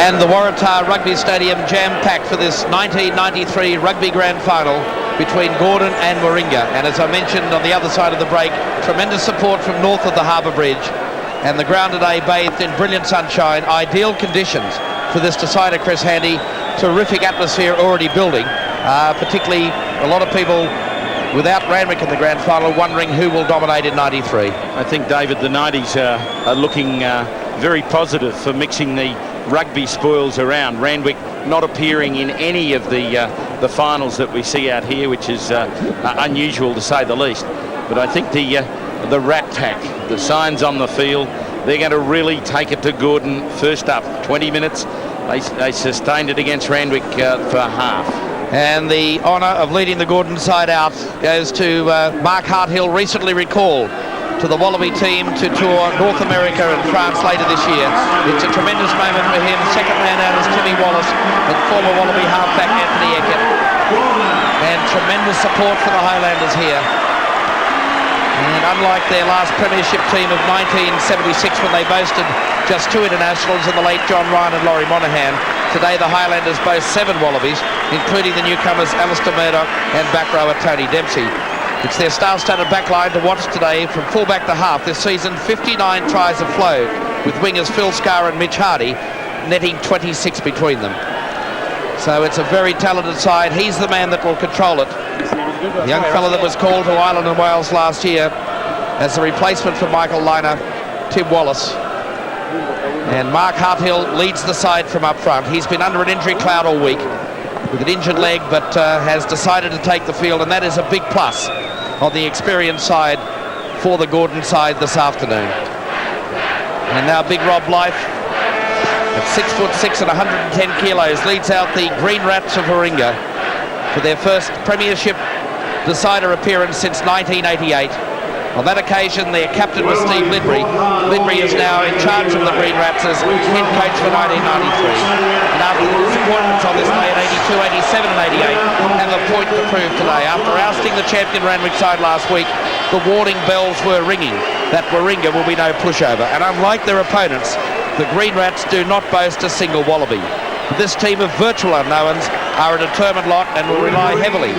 And the Warringah Rugby Stadium jam-packed for this 1993 Rugby Grand Final between Gordon and Warringah. And as I mentioned on the other side of the break, tremendous support from north of the Harbour Bridge. And the ground today bathed in brilliant sunshine, ideal conditions for this decider, Chris Handy. Terrific atmosphere already building, particularly a lot of people without Randwick in the grand final wondering who will dominate in 93. I think, David, the 90s are looking very positive for mixing the rugby spoils around. Randwick not appearing in any of the finals that we see out here, which is unusual to say the least. But I think the Rat Pack, the signs on the field, they're going to really take it to Gordon. First up, 20 minutes. They sustained it against Randwick for half. And the honour of leading the Gordon side out goes to Mark Harthill, recently recalled to the Wallaby team to tour North America and France later this year. It's a tremendous moment for him. Second man out is Timmy Wallace and former Wallaby halfback Anthony Eckert. And tremendous support for the Highlanders here. And unlike their last premiership team of 1976, when they boasted just 2 internationals in the late John Ryan and Laurie Monaghan, today the Highlanders boast 7 Wallabies, including the newcomers Alistair Murdoch and back rower Tony Dempsey. It's their star-studded backline to watch today from fullback to half. This season, 59 tries have flowed, with wingers Phil Scarr and Mitch Hardy netting 26 between them. So it's a very talented side. He's the man that will control it. The young fellow that was called to Ireland and Wales last year as a replacement for Michael Liner, Tim Wallace. And Mark Harthill leads the side from up front. He's been under an injury cloud all week with an injured leg, but has decided to take the field, and that is a big plus on the experienced side for the Gordon side this afternoon. And now big Rob Blythe, at 6'6" and 110 kilos, leads out the Green Rats of Warringah for their first premiership decider appearance since 1988. On that occasion, their captain was Steve Lidbury. Lidbury is now in charge of the Green Rats as head coach for 1993. And after the disappointments on this day in 82, 87 and 88, have a point to prove today. After ousting the champion Randwick side last week, the warning bells were ringing that Warringah will be no pushover. And unlike their opponents, the Green Rats do not boast a single Wallaby. This team of virtual unknowns are a determined lot and will rely heavily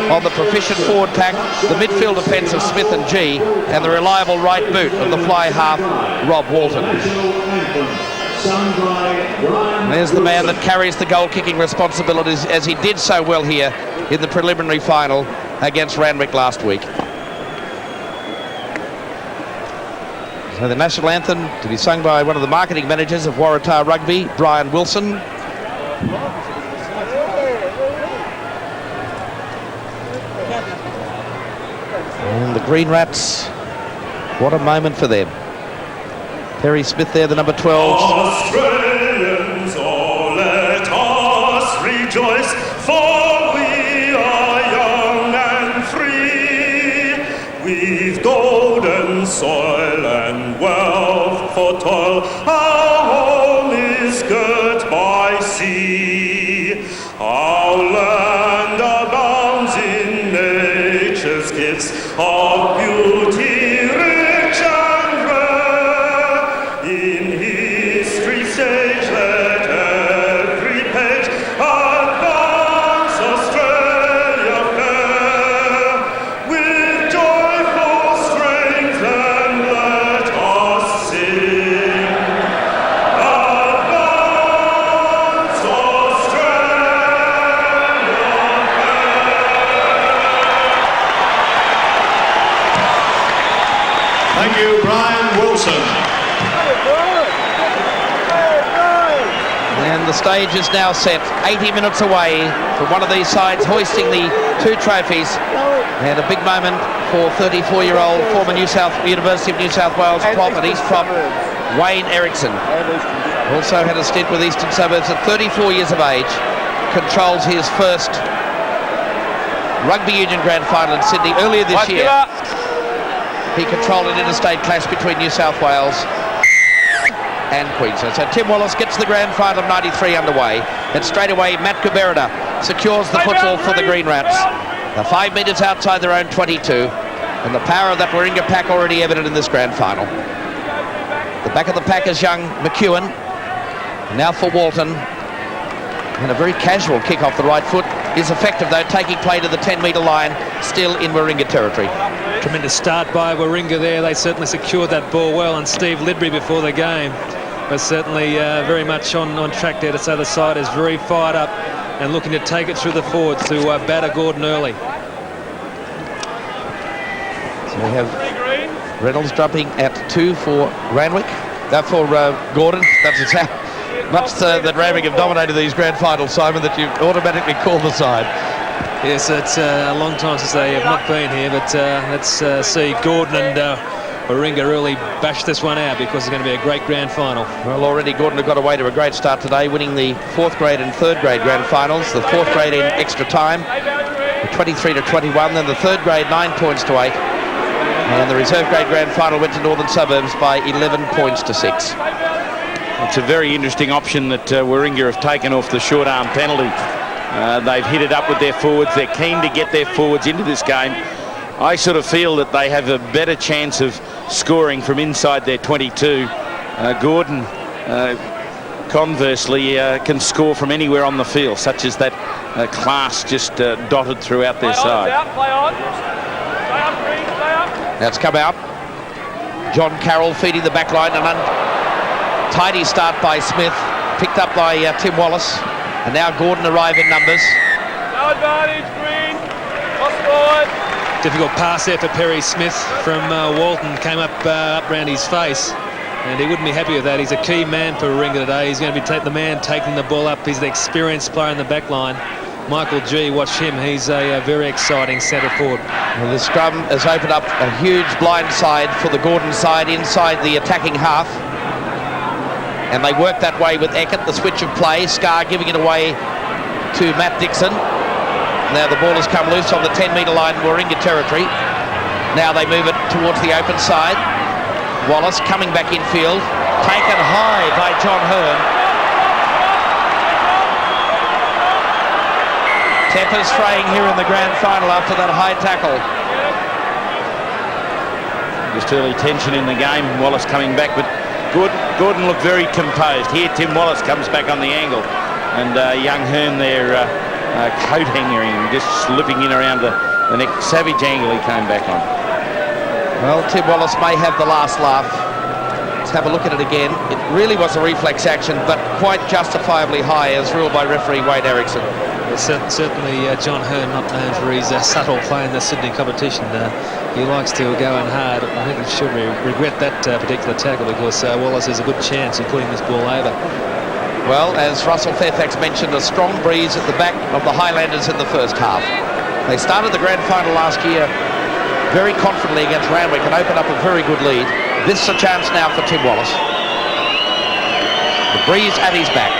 on the proficient forward pack, the midfield defence of Smith and G, and the reliable right boot of the fly half, Rob Walton. And there's the man that carries the goal-kicking responsibilities, as he did so well here in the preliminary final against Randwick last week. So the national anthem to be sung by one of the marketing managers of Warringah Rugby, Brian Wilson. And the Green Rats, what a moment for them. Perry Smith there, the number 12. Australians, oh, let us rejoice, for we are young and free. We've golden soil and wealth for toil. Our home is girt by sea. Our land abounds in nature's gifts of beauty, rich and rare. In history's stage, let every page advance Australia fair. With joyful strength and let us sing. Advance Australia fair. Thank you, Brian Wilson. And the stage is now set, 80 minutes away from one of these sides hoisting the 2 trophies. And a big moment for 34-year-old former University of New South Wales prop and East prop, Wayne Erickson. Also had a stint with Eastern Suburbs at 34 years of age. Controls his first rugby union grand final in Sydney earlier this year. He controlled an interstate clash between New South Wales and Queensland. So Tim Wallace gets the grand final of 93 underway, and straight away Matt Kuberida secures the football for the Green Rats. They're 5 metres outside their own 22, and the power of that Warringah pack already evident in this grand final. The back of the pack is young McEwen, Now for Walton. And a very casual kick off the right foot is effective, though, taking play to the 10-metre line, still in Warringah territory. Tremendous start by Warringah there. They certainly secured that ball well, and Steve Lidbury before the game was certainly very much on track there. This other side is very fired up and looking to take it through the forwards to batter Gordon early. So we have Reynolds dropping at 2 for Randwick. That for Gordon. That's how much that Randwick have dominated these grand finals, Simon, that you automatically call the side. Yes, it's a long time since they have not been here, but let's see Gordon and Warringah really bash this one out, because it's going to be a great grand final. Well, already Gordon have got away to a great start today, winning the 4th grade and 3rd grade grand finals, the 4th grade in extra time, 23 to 21, then the 3rd grade 9 points to 8, and the reserve grade grand final went to Northern Suburbs by 11 points to 6. It's a very interesting option that Warringah have taken off the short arm penalty. They've hit it up with their forwards. They're keen to get their forwards into this game. I sort of feel that they have a better chance of scoring from inside their 22. Gordon, conversely, can score from anywhere on the field, such as that class just dotted throughout their side. Now it's come out. John Carroll feeding the back line, and tidy start by Smith, picked up by Tim Wallace, and now Gordon arrive in numbers. No advantage, Green. Cross forward. Difficult pass there for Perry Smith from Walton, came up round his face, and he wouldn't be happy with that. He's a key man for Warringah today. He's going to be the man taking the ball up. He's the experienced player in the back line. Michael G, watch him. He's a very exciting centre forward. Well, the scrum has opened up a huge blind side for the Gordon side inside the attacking half. And they work that way with Eckert, the switch of play. Scar giving it away to Matt Dixon. Now the ball has come loose on the 10-metre line, Warringah territory. Now they move it towards the open side. Wallace coming back infield. Taken high by John Hearn. Tempers fraying here in the grand final after that high tackle. Just early tension in the game. Wallace coming back, but Gordon looked very composed. Here Tim Wallace comes back on the angle, and young Hearn there coat hangering, just slipping in around the next savage angle he came back on. Well, Tim Wallace may have the last laugh. Let's have a look at it again. It really was a reflex action, but quite justifiably high as ruled by referee Wade Erickson. Certainly John Hearn, not known for his subtle play in the Sydney competition. He likes to go in hard. I think he should regret that particular tackle, because Wallace has a good chance of putting this ball over. Well, as Russell Fairfax mentioned, a strong breeze at the back of the Highlanders in the first half. They started the grand final last year very confidently against Randwick and opened up a very good lead. This is a chance now for Tim Wallace. The breeze at his back.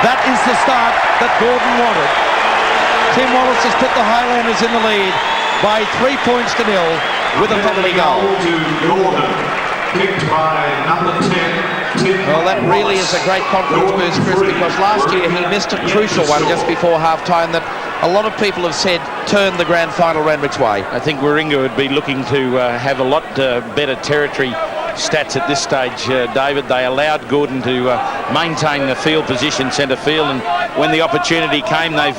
That is the start that Gordon wanted. Tim Wallace has put the Highlanders in the lead by 3 points to 0 with a penalty goal. To Gordon, kicked by number 10, Tim Well, that really is a great confidence boost, Chris, because last year he missed a crucial one just before half-time that a lot of people have said turned the grand final Randwick's way. I think Warringah would be looking to have a lot better territory stats at this stage, David. They allowed Gordon to maintain the field position, centre field, and when the opportunity came, they've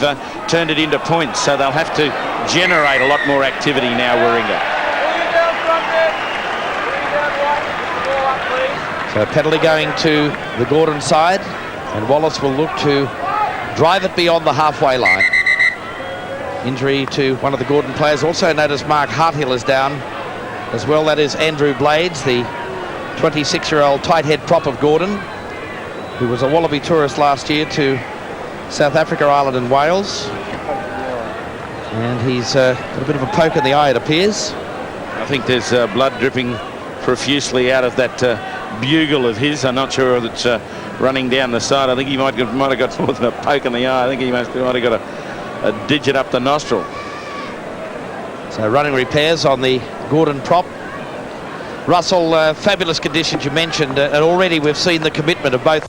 turned it into points, so they'll have to generate a lot more activity now, Warringah. So a penalty going to the Gordon side, and Wallace will look to drive it beyond the halfway line. Injury to one of the Gordon players. Also notice Mark Harthill is down as well. That is Andrew Blades, the 26-year-old tight head prop of Gordon, who was a Wallaby tourist last year to South Africa, Ireland and Wales. And he's got a bit of a poke in the eye, it appears. I think there's blood dripping profusely out of that bugle of his. I'm not sure if it's running down the side. I think he might have got more than a poke in the eye. I think he might have got a digit up the nostril. So running repairs on the Gordon prop. Russell, fabulous conditions you mentioned, and already we've seen the commitment of both.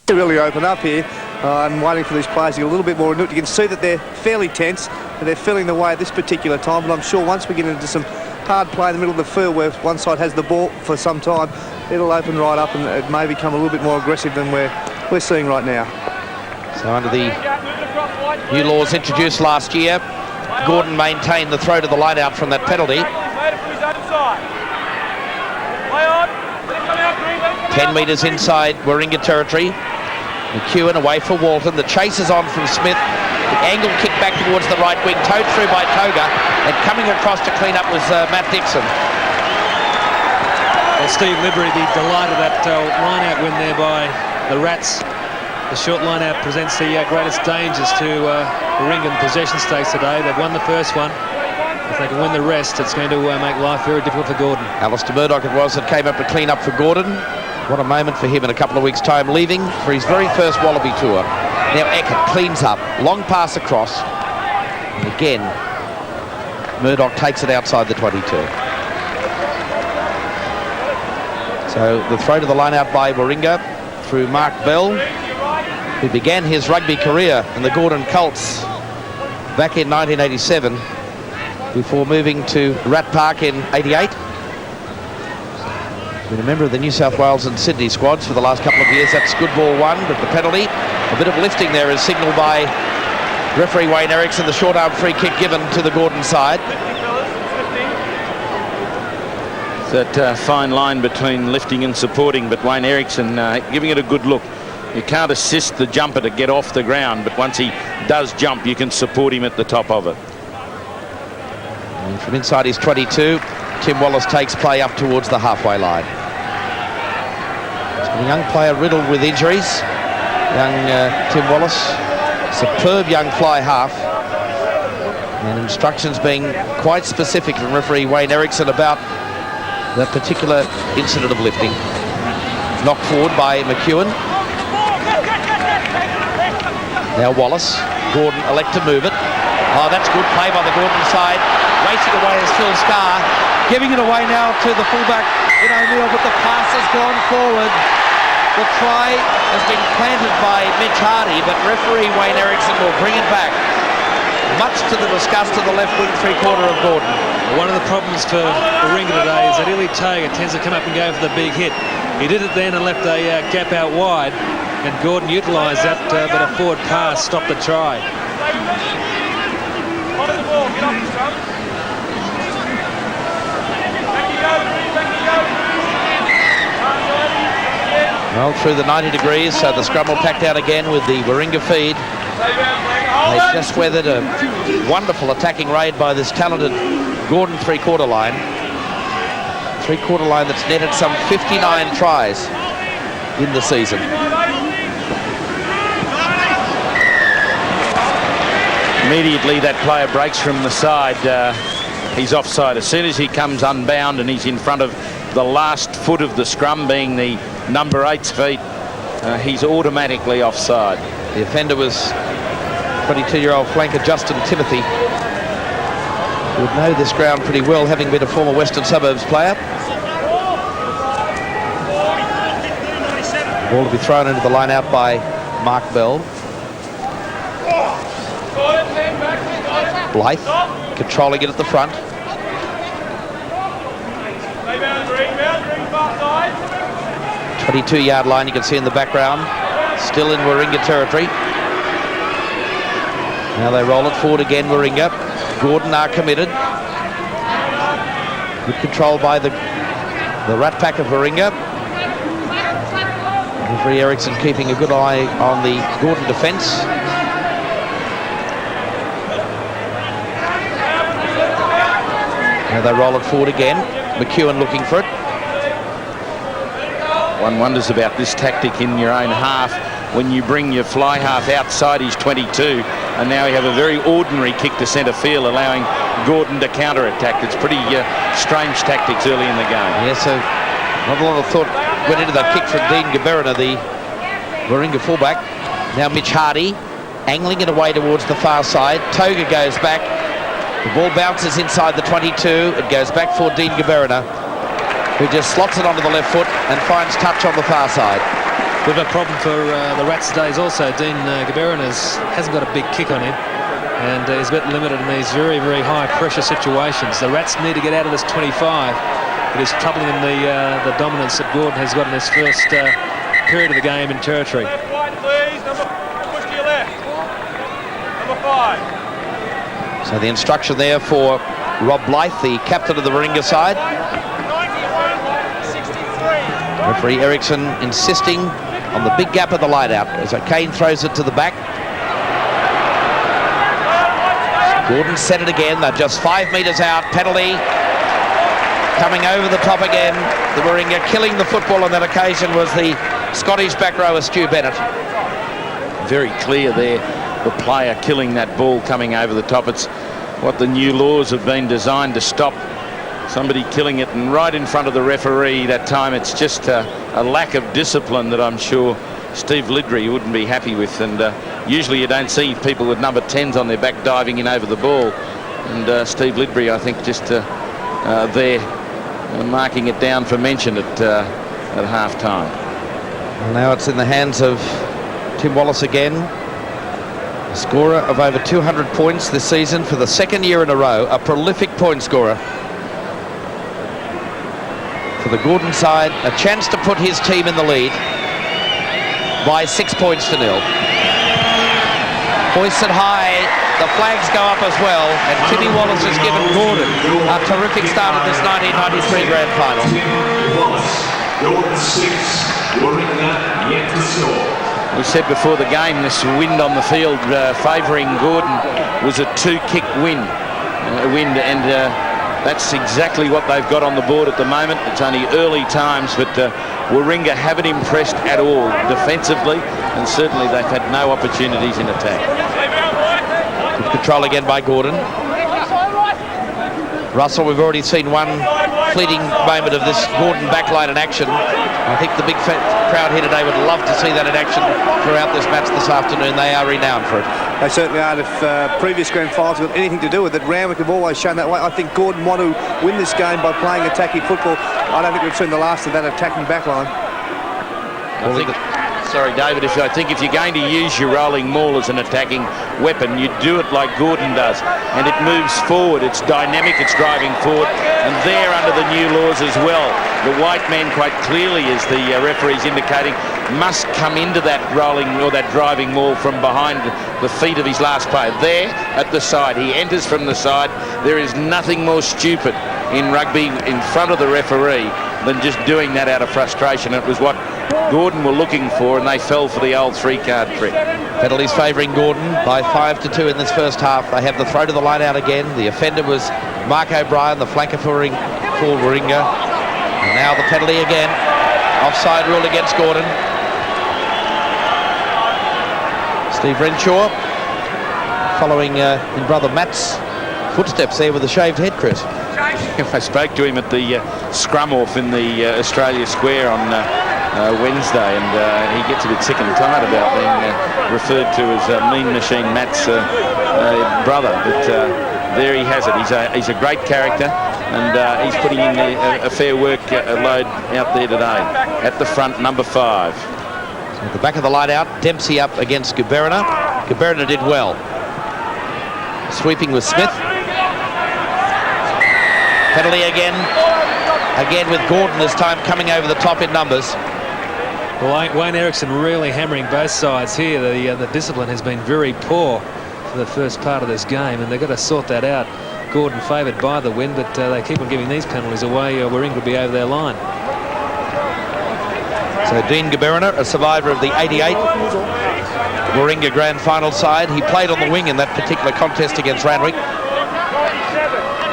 To really open up here. and waiting for these players to get a little bit more into it. You can see that they're fairly tense, and they're feeling the way at this particular time, but I'm sure once we get into some hard play in the middle of the field where one side has the ball for some time, it'll open right up and it may become a little bit more aggressive than we're seeing right now. So under the new laws introduced last year, Gordon maintained the throw to the line out from that penalty. 10 metres inside Warringah territory. McEwen away for Walton. The chase is on from Smith. The angle kick back towards the right wing, towed through by Toga, and coming across to clean up was Matt Dixon. Well, Steve Libery be delighted that line-out win there by the Rats. The short line-out presents the greatest dangers to Warringah possession stakes today. They've won the first one. If they can win the rest, it's going to make life very difficult for Gordon. Alistair Murdoch it was that came up to clean up for Gordon. What a moment for him in a couple of weeks' time, leaving for his very first Wallaby tour. Now Eckert cleans up, long pass across, and again Murdoch takes it outside the 22. So the throw to the line out by Warringah through Mark Bell, who began his rugby career in the Gordon Colts back in 1987 before moving to Rat Park in 88. Been a member of the New South Wales and Sydney squads for the last couple of years. That's good ball one, but the penalty, a bit of lifting there is signalled by referee Wayne Erickson. The short arm free kick given to the Gordon side. That fine line between lifting and supporting, but Wayne Erickson giving it a good look. You can't assist the jumper to get off the ground, but once he does jump, you can support him at the top of it. And from inside his 22, Tim Wallace takes play up towards the halfway line. A young player riddled with injuries, young Tim Wallace, superb young fly half, and instructions being quite specific from referee Wayne Erickson about that particular incident of lifting. Knocked forward by McEwen. Now Wallace. Gordon elect to move it. Oh, that's good play by the Gordon side. Racing away is Phil Scarr. Giving it away now to the fullback in O'Neill, but the pass has gone forward. The try has been planted by Mitch Hardy, but referee Wayne Erickson will bring it back, much to the disgust of the left wing three-quarter of Gordon. One of the problems for Warringah today is that Illy Toga tends to come up and go for the big hit. He did it then and left a gap out wide, and Gordon utilised that, but a forward pass stopped the try. Well, through the 90 degrees, so the scrum will packed out again with the Warringah feed. They've just weathered a wonderful attacking raid by this talented Gordon three-quarter line. Three-quarter line that's netted some 59 tries in the season. Immediately that player breaks from the side. He's offside. As soon as he comes unbound and he's in front of the last foot of the scrum, being the number 8's feet, he's automatically offside. The offender was 22-year-old flanker Justin Timothy, who would know this ground pretty well, having been a former Western Suburbs player. Ball to be thrown into the line out by Mark Bell. Blythe controlling it at the front. 22-yard line you can see in the background. Still in Warringah territory. Now they roll it forward again, Warringah. Gordon are committed. Good control by the Rat Pack of Warringah. Referee Erickson keeping a good eye on the Gordon defence. Now they roll it forward again. McEwen looking for it. One wonders about this tactic in your own half when you bring your fly half outside his 22, and now you have a very ordinary kick to centre field, allowing Gordon to counter-attack. It's pretty strange tactics early in the game. Yeah, so not a lot of thought went into that kick from Dean Gaberina, the Warringah fullback. Now Mitch Hardy angling it away towards the far side. Toga goes back. The ball bounces inside the 22. It goes back for Dean Gaberina, who just slots it onto the left foot and finds touch on the far side. Bit of a problem for the Rats today is also Dean Gaberin hasn't got a big kick on him, and is a bit limited in these very, very high pressure situations. The Rats need to get out of this 25. It is troubling them the dominance that Gordon has got in this first period of the game in territory. Wide, please. Push to your left. Number 5. So the instruction there for Rob Blythe, the captain of the Warringah side. 91-63. Referee Eriksson insisting on the big gap of the line out as O'Kane throws it to the back. Gordon set it again. They're just 5 metres out. Penalty coming over the top again. The Warringah killing the football on that occasion was the Scottish back rower Stu Bennett. Very clear there, the player killing that ball coming over the top. It's what the new laws have been designed to stop. Somebody killing it, and right in front of the referee that time. It's just a lack of discipline that I'm sure Steve Lidry wouldn't be happy with. And usually you don't see people with number 10s on their back diving in over the ball. And Steve Lidry, I think, just there marking it down for mention at half-time. Now it's in the hands of Tim Wallace again. A scorer of over 200 points this season for the second year in a row. A prolific point scorer. For the Gordon side, a chance to put his team in the lead by 6 points to 0. Hoisted high, the flags go up as well, and Timmy Wallace has given Gordon a terrific start at this 1993 Grand Final. Gordon 6, Warringah yet to score. We said before the game, this wind on the field favouring Gordon was a 2-kick wind, and that's exactly what they've got on the board at the moment. It's only early times, but Warringah haven't impressed at all defensively, and certainly they've had no opportunities in attack. Good control again by Gordon. Russell, we've already seen one fleeting moment of this Gordon backline in action. I think the big crowd here today would love to see that in action throughout this match this afternoon. They are renowned for it. They certainly are. If previous grand finals have got anything to do with it, Randwick have always shown that way. I think Gordon want to win this game by playing attacking football. I don't think we've seen the last of that attacking backline. Sorry, David, I think if you're going to use your rolling maul as an attacking weapon, you do it like Gordon does, and it moves forward. It's dynamic, it's driving forward, and they're under the new laws as well. The white man, quite clearly, as the referee's indicating, must come into that rolling or that driving maul from behind the feet of his last player. There, at the side, he enters from the side. There is nothing more stupid in rugby in front of the referee than just doing that out of frustration. It was what Gordon were looking for, and they fell for the old 3-card trick. Penalties favouring Gordon by 5-2 in this first half. They have the throw to the line out again. The offender was Mark O'Brien, the flanker for Warringah. And now the penalty again. Offside ruled against Gordon. Steve Renshaw following in brother Matt's footsteps there with a shaved head, Chris. I spoke to him at the scrum-off in the Australia Square on Wednesday, and he gets a bit sick and tired about being referred to as Mean Machine Matt's brother. But there he has it. He's a great character, and he's putting in a fair work load out there today. At the front, number 5. So at the back of the line out, Dempsey up against Gaberina. Gaberina did well. Sweeping with Smith. Penalty again with Gordon this time coming over the top in numbers. Well, Wayne Eriksson really hammering both sides here. The discipline has been very poor for the first part of this game, and they've got to sort that out. Gordon favoured by the wind, but they keep on giving these penalties away. Warringah will be over their line. So Dean Gaberina, a survivor of the 88 Warringah Grand Final side. He played on the wing in that particular contest against Randwick.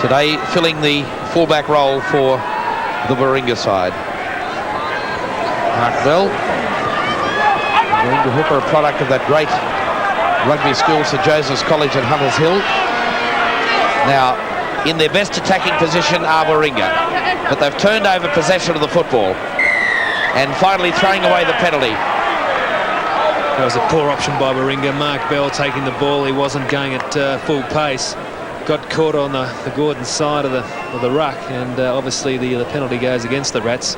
Today filling the fullback role for the Warringah side. Mark Bell, Warringah hooker, a product of that great rugby school, St Joseph's College at Hunters Hill. Now, in their best attacking position are Warringah, but they've turned over possession of the football and finally throwing away the penalty. That was a poor option by Warringah. Mark Bell taking the ball. He wasn't going at full pace. Got caught on the Gordon side of the ruck, and obviously the penalty goes against the Rats.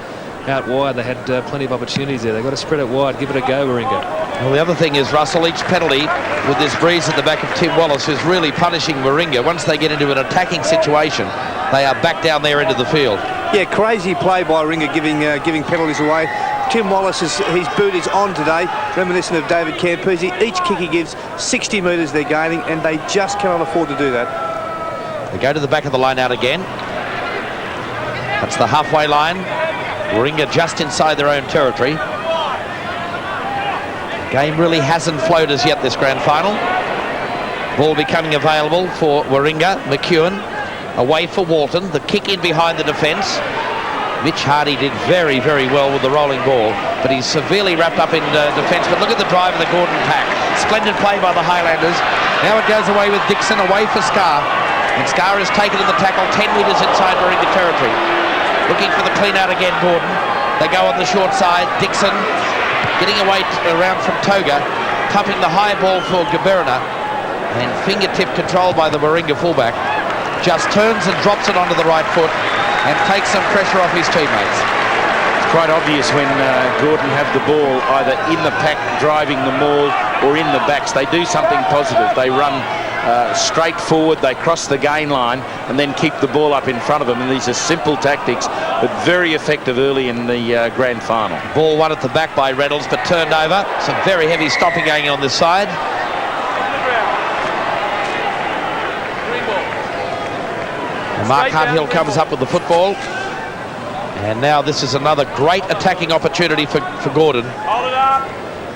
out wide. They had plenty of opportunities there. They've got to spread it wide, give it a go, Warringah. Well, the other thing is, Russell, each penalty with this breeze at the back of Tim Wallace is really punishing Warringah. Once they get into an attacking situation, they are back down their end of the field. Yeah, crazy play by Warringah, giving penalties away. Tim Wallace, his boot is on today, reminiscent of David Campese. Each kick he gives, 60 metres they're gaining, and they just cannot afford to do that. They go to the back of the line out again. That's the halfway line. Warringah just inside their own territory. Game really hasn't flowed as yet, this grand final. Ball becoming available for Warringah. McEwen away for Walton. The kick in behind the defence. Mitch Hardy did very, very well with the rolling ball, but he's severely wrapped up in defence. But look at the drive of the Gordon pack. Splendid play by the Highlanders. Now it goes away with Dixon, away for Scar. And Scar has taken in the tackle 10 metres inside Warringah territory. Looking for the clean out again, Gordon. They go on the short side. Dixon getting away around from Toga, pumping the high ball for Gaberna. And fingertip control by the Warringah fullback. Just turns and drops it onto the right foot and takes some pressure off his teammates. It's quite obvious when Gordon have the ball either in the pack driving the maul or in the backs. They do something positive. They run straight forward, they cross the gain line and then keep the ball up in front of them. And these are simple tactics, but very effective early in the grand final. Ball won at the back by Reynolds, but turned over. Some very heavy stopping going on this side. And Mark Harthill comes up with the football. And now this is another great attacking opportunity for Gordon.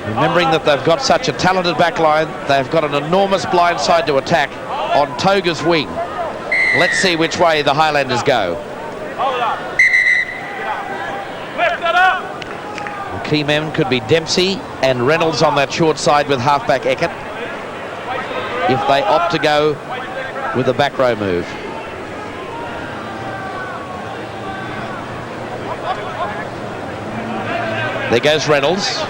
Remembering that they've got such a talented back line, they've got an enormous blind side to attack on Toga's wing. Let's see which way the Highlanders go. The key men could be Dempsey and Reynolds on that short side with halfback Eckert, if they opt to go with a back row move. There goes Reynolds,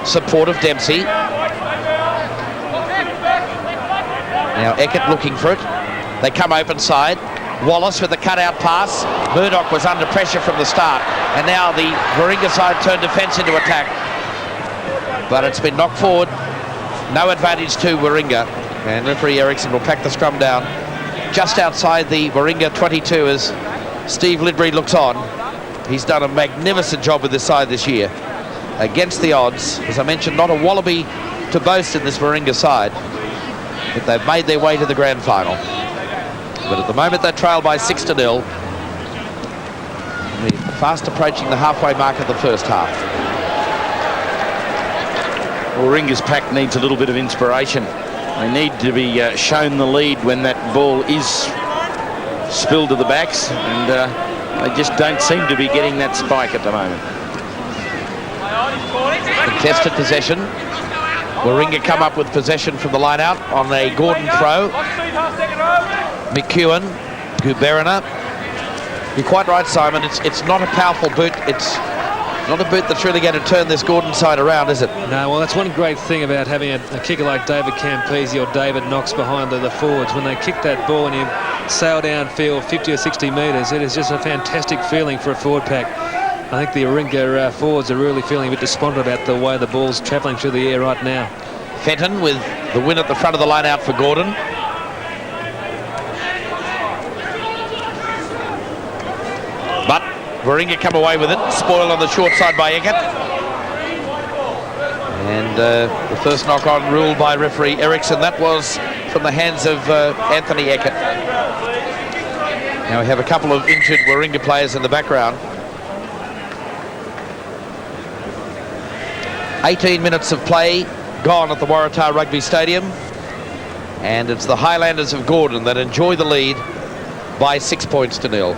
support of Dempsey. Now Eckert looking for it. They come open side. Wallace with the cutout pass. Murdoch was under pressure from the start. And now the Warringah side turned defence into attack. But it's been knocked forward. No advantage to Warringah. And referee Eriksson will pack the scrum down just outside the Warringah 22 as Steve Lidbury looks on. He's done a magnificent job with this side this year. Against the odds, as I mentioned, not a wallaby to boast in this Warringah side, but they've made their way to the grand final. But at the moment they trail by 6-0. We're fast approaching the halfway mark of the first half. Warringah's pack needs a little bit of inspiration. They need to be shown the lead when that ball is spilled to the backs, and they just don't seem to be getting that spike at the moment. Contested possession. Warringah come up with possession from the line out on a Gordon throw. McEwen, Guberna. You're quite right, Simon. It's not a powerful boot. It's not a boot that's really going to turn this Gordon side around, is it? No, well, that's one great thing about having a kicker like David Campese or David Knox behind the forwards. When they kick that ball and you sail downfield 50 or 60 metres, it is just a fantastic feeling for a forward pack. I think the Warringah forwards are really feeling a bit despondent about the way the ball's travelling through the air right now. Fenton with the win at the front of the line out for Gordon. But Warringah come away with it. Spoiled on the short side by Eckert. And the first knock-on ruled by referee Eriksson. That was from the hands of Anthony Eckert. Now we have a couple of injured Warringah players in the background. 18 minutes of play gone at the Waratah Rugby Stadium, and it's the Highlanders of Gordon that enjoy the lead by 6 points to 0.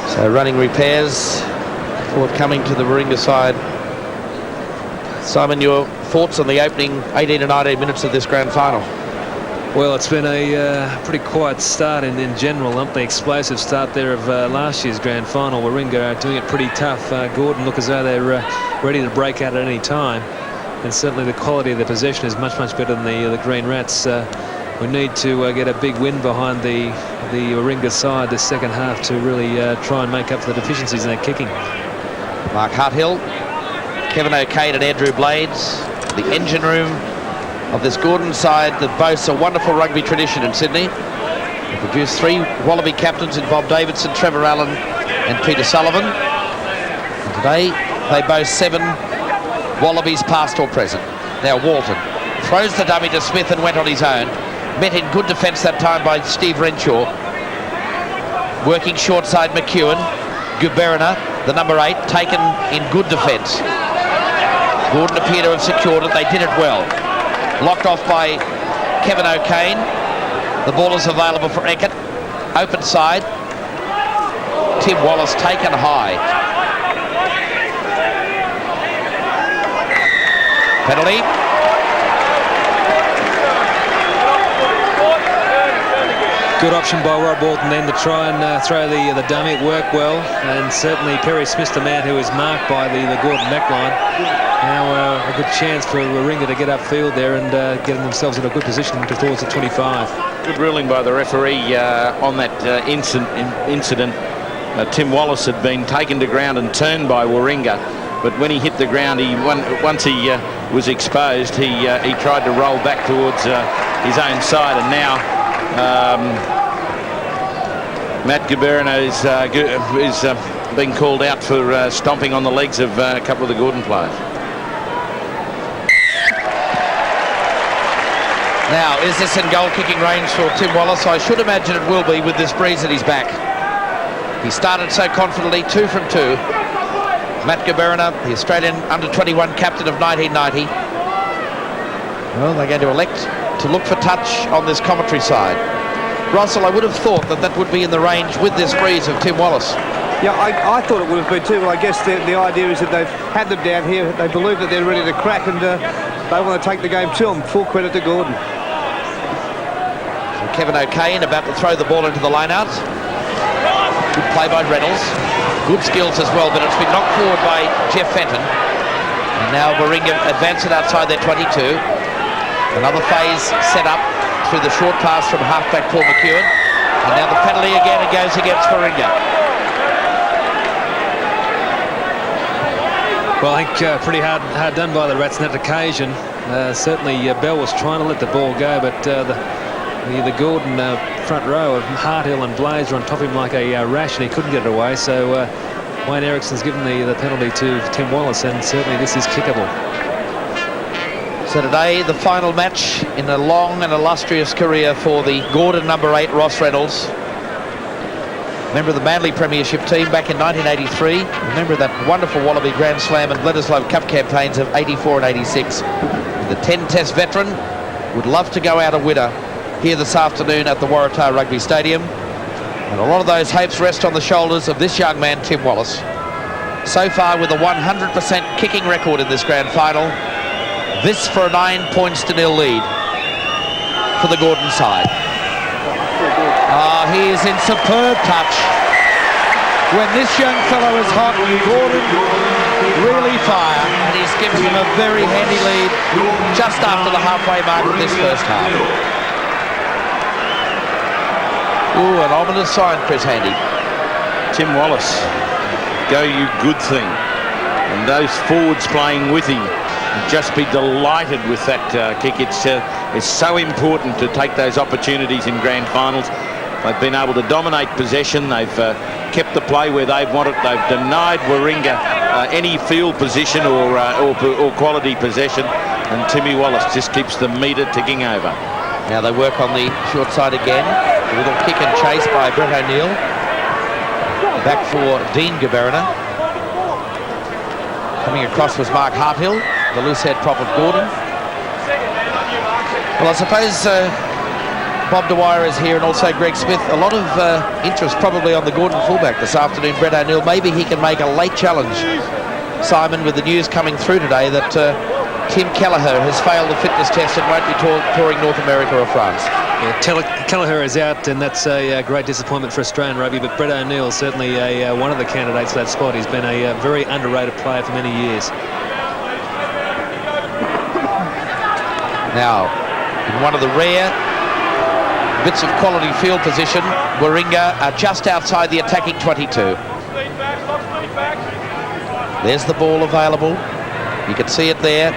So running repairs forthcoming to the Warringah side. Simon, your thoughts on the opening 18 and 19 minutes of this grand final? Well, it's been a pretty quiet start in general. Not the explosive start there of last year's grand final. Warringah are doing it pretty tough. Gordon look as though they're ready to break out at any time. And certainly the quality of the possession is much, much better than the Green Rats. We need to get a big win behind the Warringah side this second half to really try and make up for the deficiencies in their kicking. Mark Harthill, Kevin O'Kane and Andrew Blades, the engine room of this Gordon side that boasts a wonderful rugby tradition in Sydney. They produced 3 Wallaby captains in Bob Davidson, Trevor Allen and Peter Sullivan. And today they boast 7 Wallabies past or present. Now Walton throws the dummy to Smith and went on his own. Met in good defence that time by Steve Renshaw. Working short side McEwen. Guberina, the number 8, taken in good defence. Gordon appeared to have secured it. They did it well. Locked off by Kevin O'Kane. The ball is available for Eckert. Open side. Tim Wallace taken high. Penalty. Good option by Rob Walton then to try and throw the dummy. It worked well, and certainly Perry Smith, the man who is marked by the Gordon neckline. Now a good chance for Warringah to get upfield there and getting themselves in a good position towards the 25. Good ruling by the referee on that incident. Tim Wallace had been taken to ground and turned by Warringah, but when he hit the ground, once he was exposed, he tried to roll back towards his own side, and now Matt Guberina is being called out for stomping on the legs of a couple of the Gordon players. Now, is this in goal-kicking range for Tim Wallace? I should imagine it will be with this breeze at his back. He started so confidently, 2 from 2. Matt Guberina, the Australian under-21 captain of 1990. Well, they're going to elect to look for touch on this commentary side. Russell, I would have thought that would be in the range with this breeze of Tim Wallace. Yeah, I thought it would have been too. Well, I guess the idea is that they've had them down here. They believe that they're ready to crack, and they want to take the game to them. Full credit to Gordon. So Kevin O'Kane about to throw the ball into the line-out. Good play by Reynolds. Good skills as well, but it's been knocked forward by Jeff Fenton. And now Warringah advance it outside their 22. Another phase set up through the short pass from halfback Paul McEwen. And now the penalty again, it goes against Warringah. Well, I think pretty hard done by the Rats on that occasion. Certainly Bell was trying to let the ball go, but the Gordon front row of Harthill and Blades were on top of him like a rash, and he couldn't get it away. So Wayne Erickson's given the penalty to Tim Wallace, and certainly this is kickable. So today, the final match in a long and illustrious career for the Gordon number 8, Ross Reynolds. Member of the Manly Premiership team back in 1983. Remember that wonderful Wallaby Grand Slam and Bledisloe Cup campaigns of 84 and 86. The 10-test veteran would love to go out a winner here this afternoon at the Waratah Rugby Stadium. And a lot of those hopes rest on the shoulders of this young man, Tim Wallace. So far with a 100% kicking record in this grand final. This for a 9-0 lead for the Gordon side. He is in superb touch. When this young fellow is hot, Gordon really fire, and he's given him a very handy lead just after the halfway mark of this first half. Ooh, an ominous sign, Chris Handy. Tim Wallace, go you good thing. And those forwards playing with him, just be delighted with that kick. It's so important to take those opportunities in grand finals. They've been able to dominate possession. They've kept the play where they've wanted. They've denied Warringah any field position or quality possession. And Timmy Wallace just keeps the meter ticking over. Now they work on the short side again. A little kick and chase by Brett O'Neill. Back for Dean Guberina. Coming across was Mark Harthill, the loose head prop of Gordon. Well, I suppose Bob Dwyer is here and also Greg Smith. A lot of interest probably on the Gordon fullback this afternoon, Brett O'Neill. Maybe he can make a late challenge, Simon, with the news coming through today that Tim Kelleher has failed the fitness test and won't be touring North America or France. Yeah, Kelleher is out, and that's a great disappointment for Australian rugby, but Brett O'Neill certainly one of the candidates for that spot. He's been a very underrated player for many years. Now, in one of the rare bits of quality field position, Warringah are just outside the attacking 22. There's the ball available. You can see it there.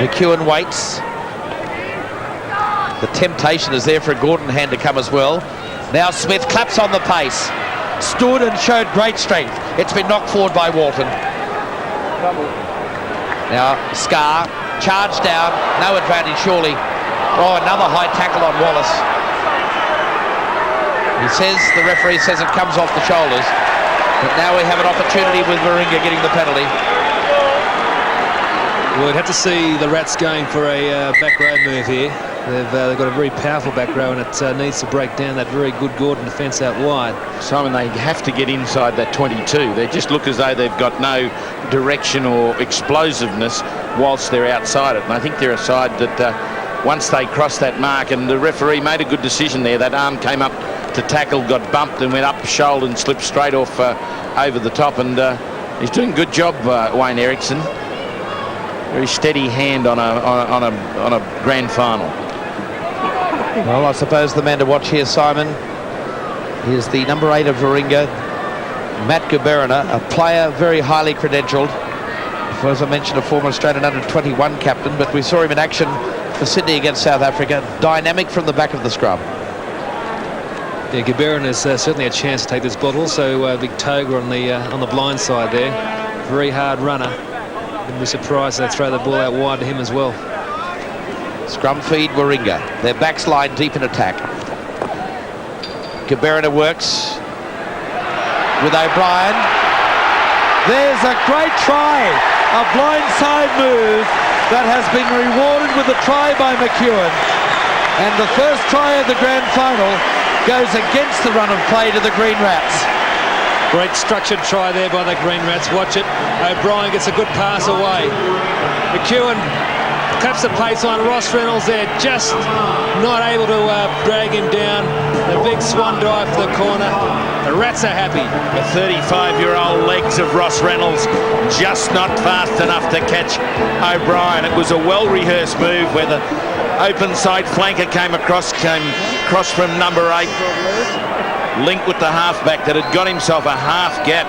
McEwen waits. The temptation is there for a Gordon hand to come as well. Now Smith claps on the pace. Stood and showed great strength. It's been knocked forward by Walton. Now Scar, charged down. No advantage surely. Oh, another high tackle on Wallace. The referee says it comes off the shoulders. But now we have an opportunity with Warringah getting the penalty. Well, we'd have to see the Rats going for a back row move here. They've got a very powerful back row, and it needs to break down that very good Gordon defence out wide. Simon, they have to get inside that 22. They just look as though they've got no direction or explosiveness whilst they're outside it. And I think they're a side that once they cross that mark, and the referee made a good decision there. That arm came up to tackle, got bumped and went up shoulder and slipped straight off over the top. And he's doing a good job, Wayne Erickson. Very steady hand on a grand final. Well, I suppose the man to watch here, Simon, is the number 8 of Warringah, Matt Guberina, a player very highly credentialed. As I mentioned, a former Australian under-21 captain, but we saw him in action for Sydney against South Africa. Dynamic from the back of the scrum. Yeah, Guberina is certainly a chance to take this ball. Also, Vic Toga on the blind side there. Very hard runner. Wouldn't be surprised if they throw the ball out wide to him as well. Scrum feed Warringah. Their backs line deep in attack. Guberina works with O'Brien. There's a great try. A blindside move that has been rewarded with a try by McEwen. And the first try of the grand final goes against the run of play to the Green Rats. Great structured try there by the Green Rats. Watch it. O'Brien gets a good pass away. McEwen claps the pace on. Ross Reynolds there, just not able to drag him down. The big swan dive for the corner. The Rats are happy. The 35-year-old legs of Ross Reynolds just not fast enough to catch O'Brien. It was a well-rehearsed move where the open side flanker came across from number 8. Linked with the halfback that had got himself a half gap.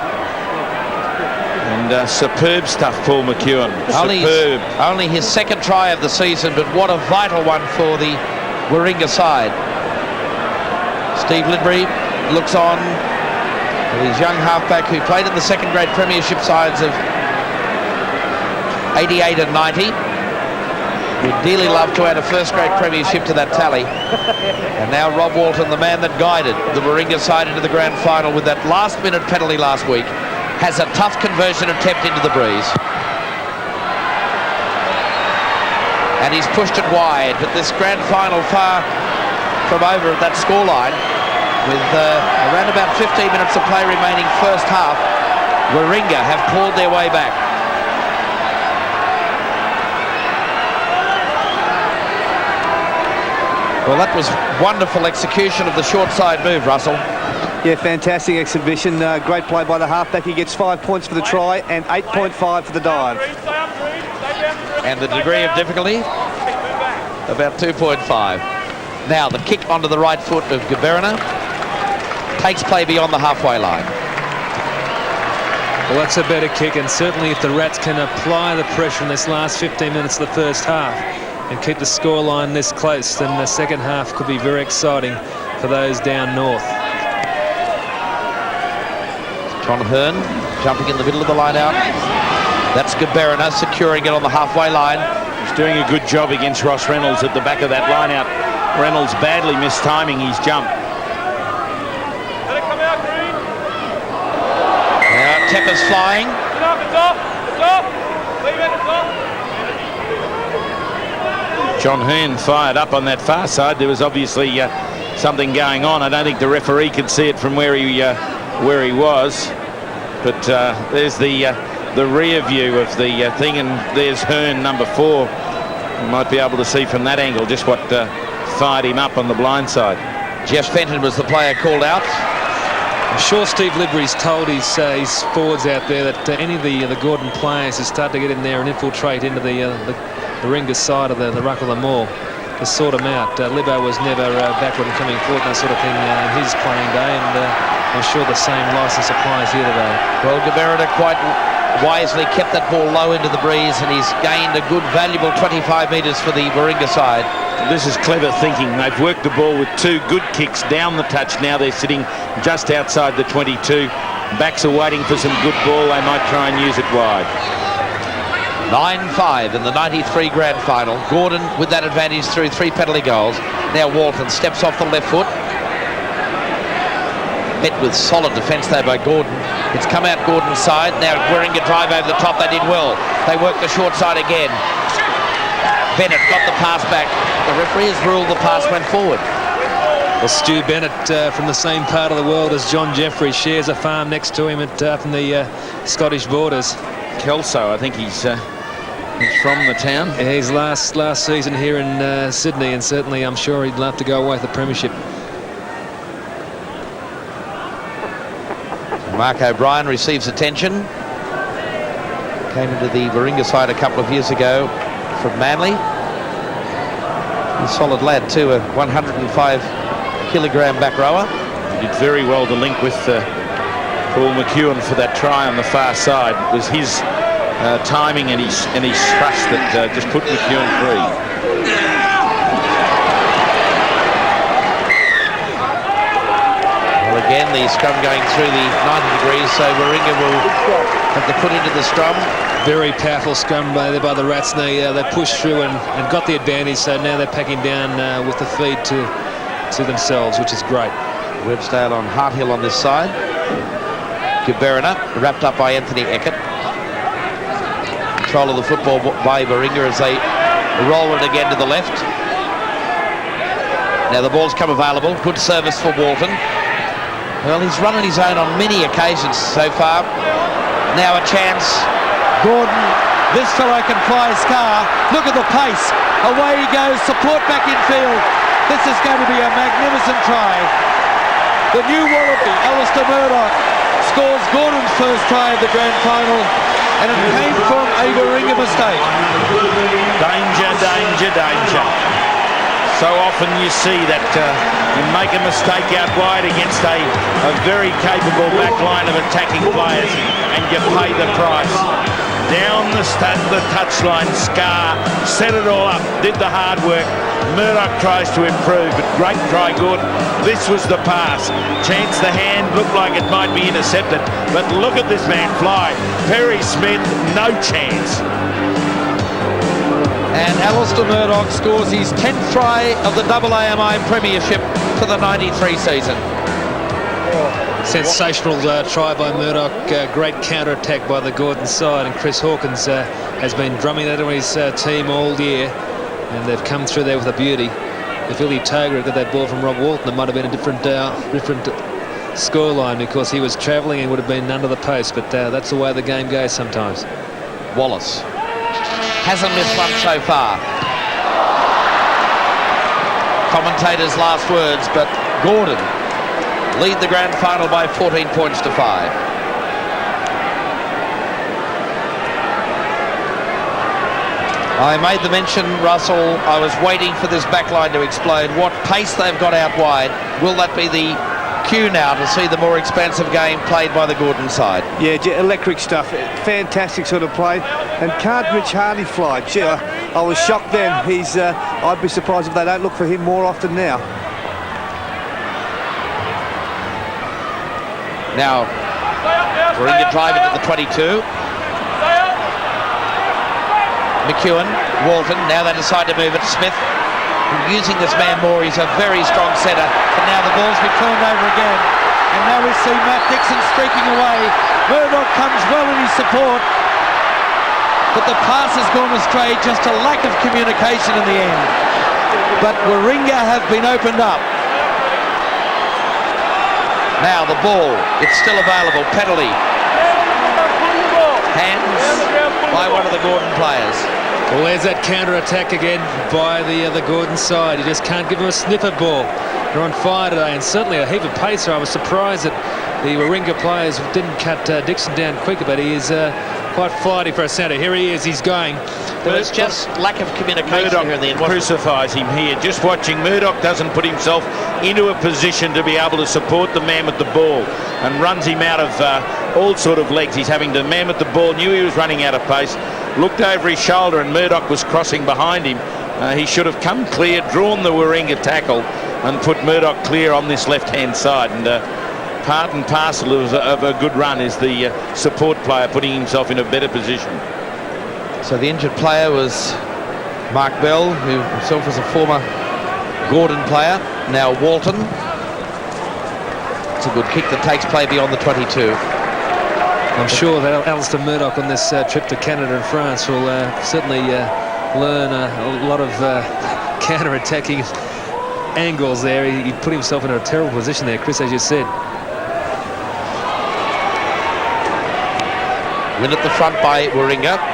And superb stuff, Paul McEwen. Superb. Only his second try of the season, but what a vital one for the Warringah side. Steve Lidbury looks on to his young halfback who played in the second grade premiership sides of 88 and 90. Would dearly love to add a first grade premiership to that tally. And now Rob Walton, the man that guided the Warringah side into the grand final with that last minute penalty last week, has a tough conversion attempt into the breeze. And he's pushed it wide, but this grand final far from over at that scoreline with around about 15 minutes of play remaining first half. Warringah have clawed their way back. Well, that was wonderful execution of the short side move, Russell. Yeah, fantastic exhibition. Great play by the halfback. He gets 5 points for the try and 8.5 for the dive. And the degree of difficulty? About 2.5. Now the kick onto the right foot of Guberina takes play beyond the halfway line. Well, that's a better kick, and certainly if the Rats can apply the pressure in this last 15 minutes of the first half and keep the scoreline this close, then the second half could be very exciting for those down north. John Hearn jumping in the middle of the line out. That's Guberina securing it on the halfway line. He's doing a good job against Ross Reynolds at the back of that line out. Reynolds badly mistiming his jump. Let it come out, Green. Now Tepper's flying. It's off. It's off. Leave it. It's off. John Hearn fired up on that far side. There was obviously something going on. I don't think the referee could see it from where he was. But there's the the rear view of the thing, and there's Hearn, number 4. You might be able to see from that angle just what fired him up on the blind side. Jeff Fenton was the player called out. I'm sure Steve Libbury's told his forwards out there that any of the Gordon players who start to get in there and infiltrate into the Warringah side of the ruck of the maul, to sort them out. Libbo was never backward and coming forward and that sort of thing in his playing day, and I'm sure the same license applies here today. Well, Gaberida quite wisely kept that ball low into the breeze, and he's gained a good, valuable 25 metres for the Warringah side. This is clever thinking. They've worked the ball with 2 good kicks down the touch. Now they're sitting just outside the 22. Backs are waiting for some good ball. They might try and use it wide. 9-5 in the 93 grand final. Gordon with that advantage through 3 penalty goals. Now Walton steps off the left foot. Met with solid defence there by Gordon. It's come out Gordon's side. Now Warringah drive over the top. They did well. They work the short side again. Bennett got the pass back. The referee has ruled the pass went forward. Well, Stu Bennett from the same part of the world as John Jeffrey shares a farm next to him from the Scottish borders. Kelso, I think he's from the town. Yeah, his last season here in Sydney, and certainly I'm sure he'd love to go away with the premiership. Mark O'Brien receives attention. Came into the Warringah side a couple of years ago from Manly. He's a solid lad too, a 105-kilogram back rower. He did very well to link with Paul McEwen for that try on the far side. It was his timing and his thrust that just put McEwen free. Well, again, the scrum going through the 90 degrees, so Warringah will have to put into the scrum. Very powerful scrum there by the Rats. They pushed through and got the advantage, so now they're packing down with the feed to themselves, which is great. Websdale on Harthill on this side. Gaberina wrapped up by Anthony Eckert. Control of the football by Warringah as they roll it again to the left. Now the ball's come available. Good service for Walton. Well, he's run on his own on many occasions so far. Now a chance. Gordon, this fellow can fly a scar. Look at the pace. Away he goes. Support back in field. This is going to be a magnificent try. The new Wallaby, Alistair Murdoch, scores Gordon's first try of the grand final, and it came from a Warringah mistake. Danger, danger, danger. So often you see that you make a mistake out wide against a very capable back line of attacking players, and you pay the price. Down the touchline, Scar set it all up, did the hard work. Murdoch tries to improve, but great try, Gordon. This was the pass. Chance the hand, looked like it might be intercepted, but look at this man fly. Perry Smith, no chance. And Alistair Murdoch scores his 10th try of the AAMI Premiership for the 93 season. Sensational try by Murdoch. Great counter-attack by the Gordon side, and Chris Hawkins has been drumming that on his team all year, and they've come through there with a beauty. If Illy Toger had got that ball from Rob Walton, it might have been a different scoreline, because he was travelling and would have been under the post, but that's the way the game goes sometimes. Wallace hasn't missed one so far. Commentators' last words, but Gordon lead the grand final by 14 points to 5. I made the mention, Russell, I was waiting for this back line to explode. What pace they've got out wide. Will that be the cue now to see the more expansive game played by the Gordon side? Yeah, electric stuff. Fantastic sort of play. And can't Rich Hardy fly? Gee, I was shocked then. I'd be surprised if they don't look for him more often now. Now, Warringah drive into the 22. McEwen, Walton, now they decide to move it to Smith. Using this man more, he's a very strong centre. And now the ball's been turned over again. And now we see Matt Dixon streaking away. Murdoch comes well in his support. But the pass has gone astray, just a lack of communication in the end. But Warringah have been opened up. Now the ball, it's still available, penalty. Hands by one of the Gordon players. Well, there's that counter-attack again by the Gordon side. You just can't give them a sniffer ball. They're on fire today, and certainly a heap of pacer. I was surprised that the Warringah players didn't cut Dixon down quicker, but he is quite flighty for a centre. Here he is, he's going. There was just lack of communication Murdoch here in the end. crucifies him here. Just watching, Murdoch doesn't put himself into a position to be able to support the man with the ball and runs him out of all sort of legs. He's having the man with the ball, knew he was running out of pace, looked over his shoulder and Murdoch was crossing behind him. He should have come clear, drawn the Warringah tackle and put Murdoch clear on this left-hand side. And part and parcel of a good run is the support player putting himself in a better position. So the injured player was Mark Bell, who himself was a former Gordon player, now Walton. It's a good kick that takes play beyond the 22. I'm sure that Alistair Murdoch on this trip to Canada and France will certainly learn a lot of counter-attacking angles there. He put himself in a terrible position there, Chris, as you said. Win at the front by Warringah.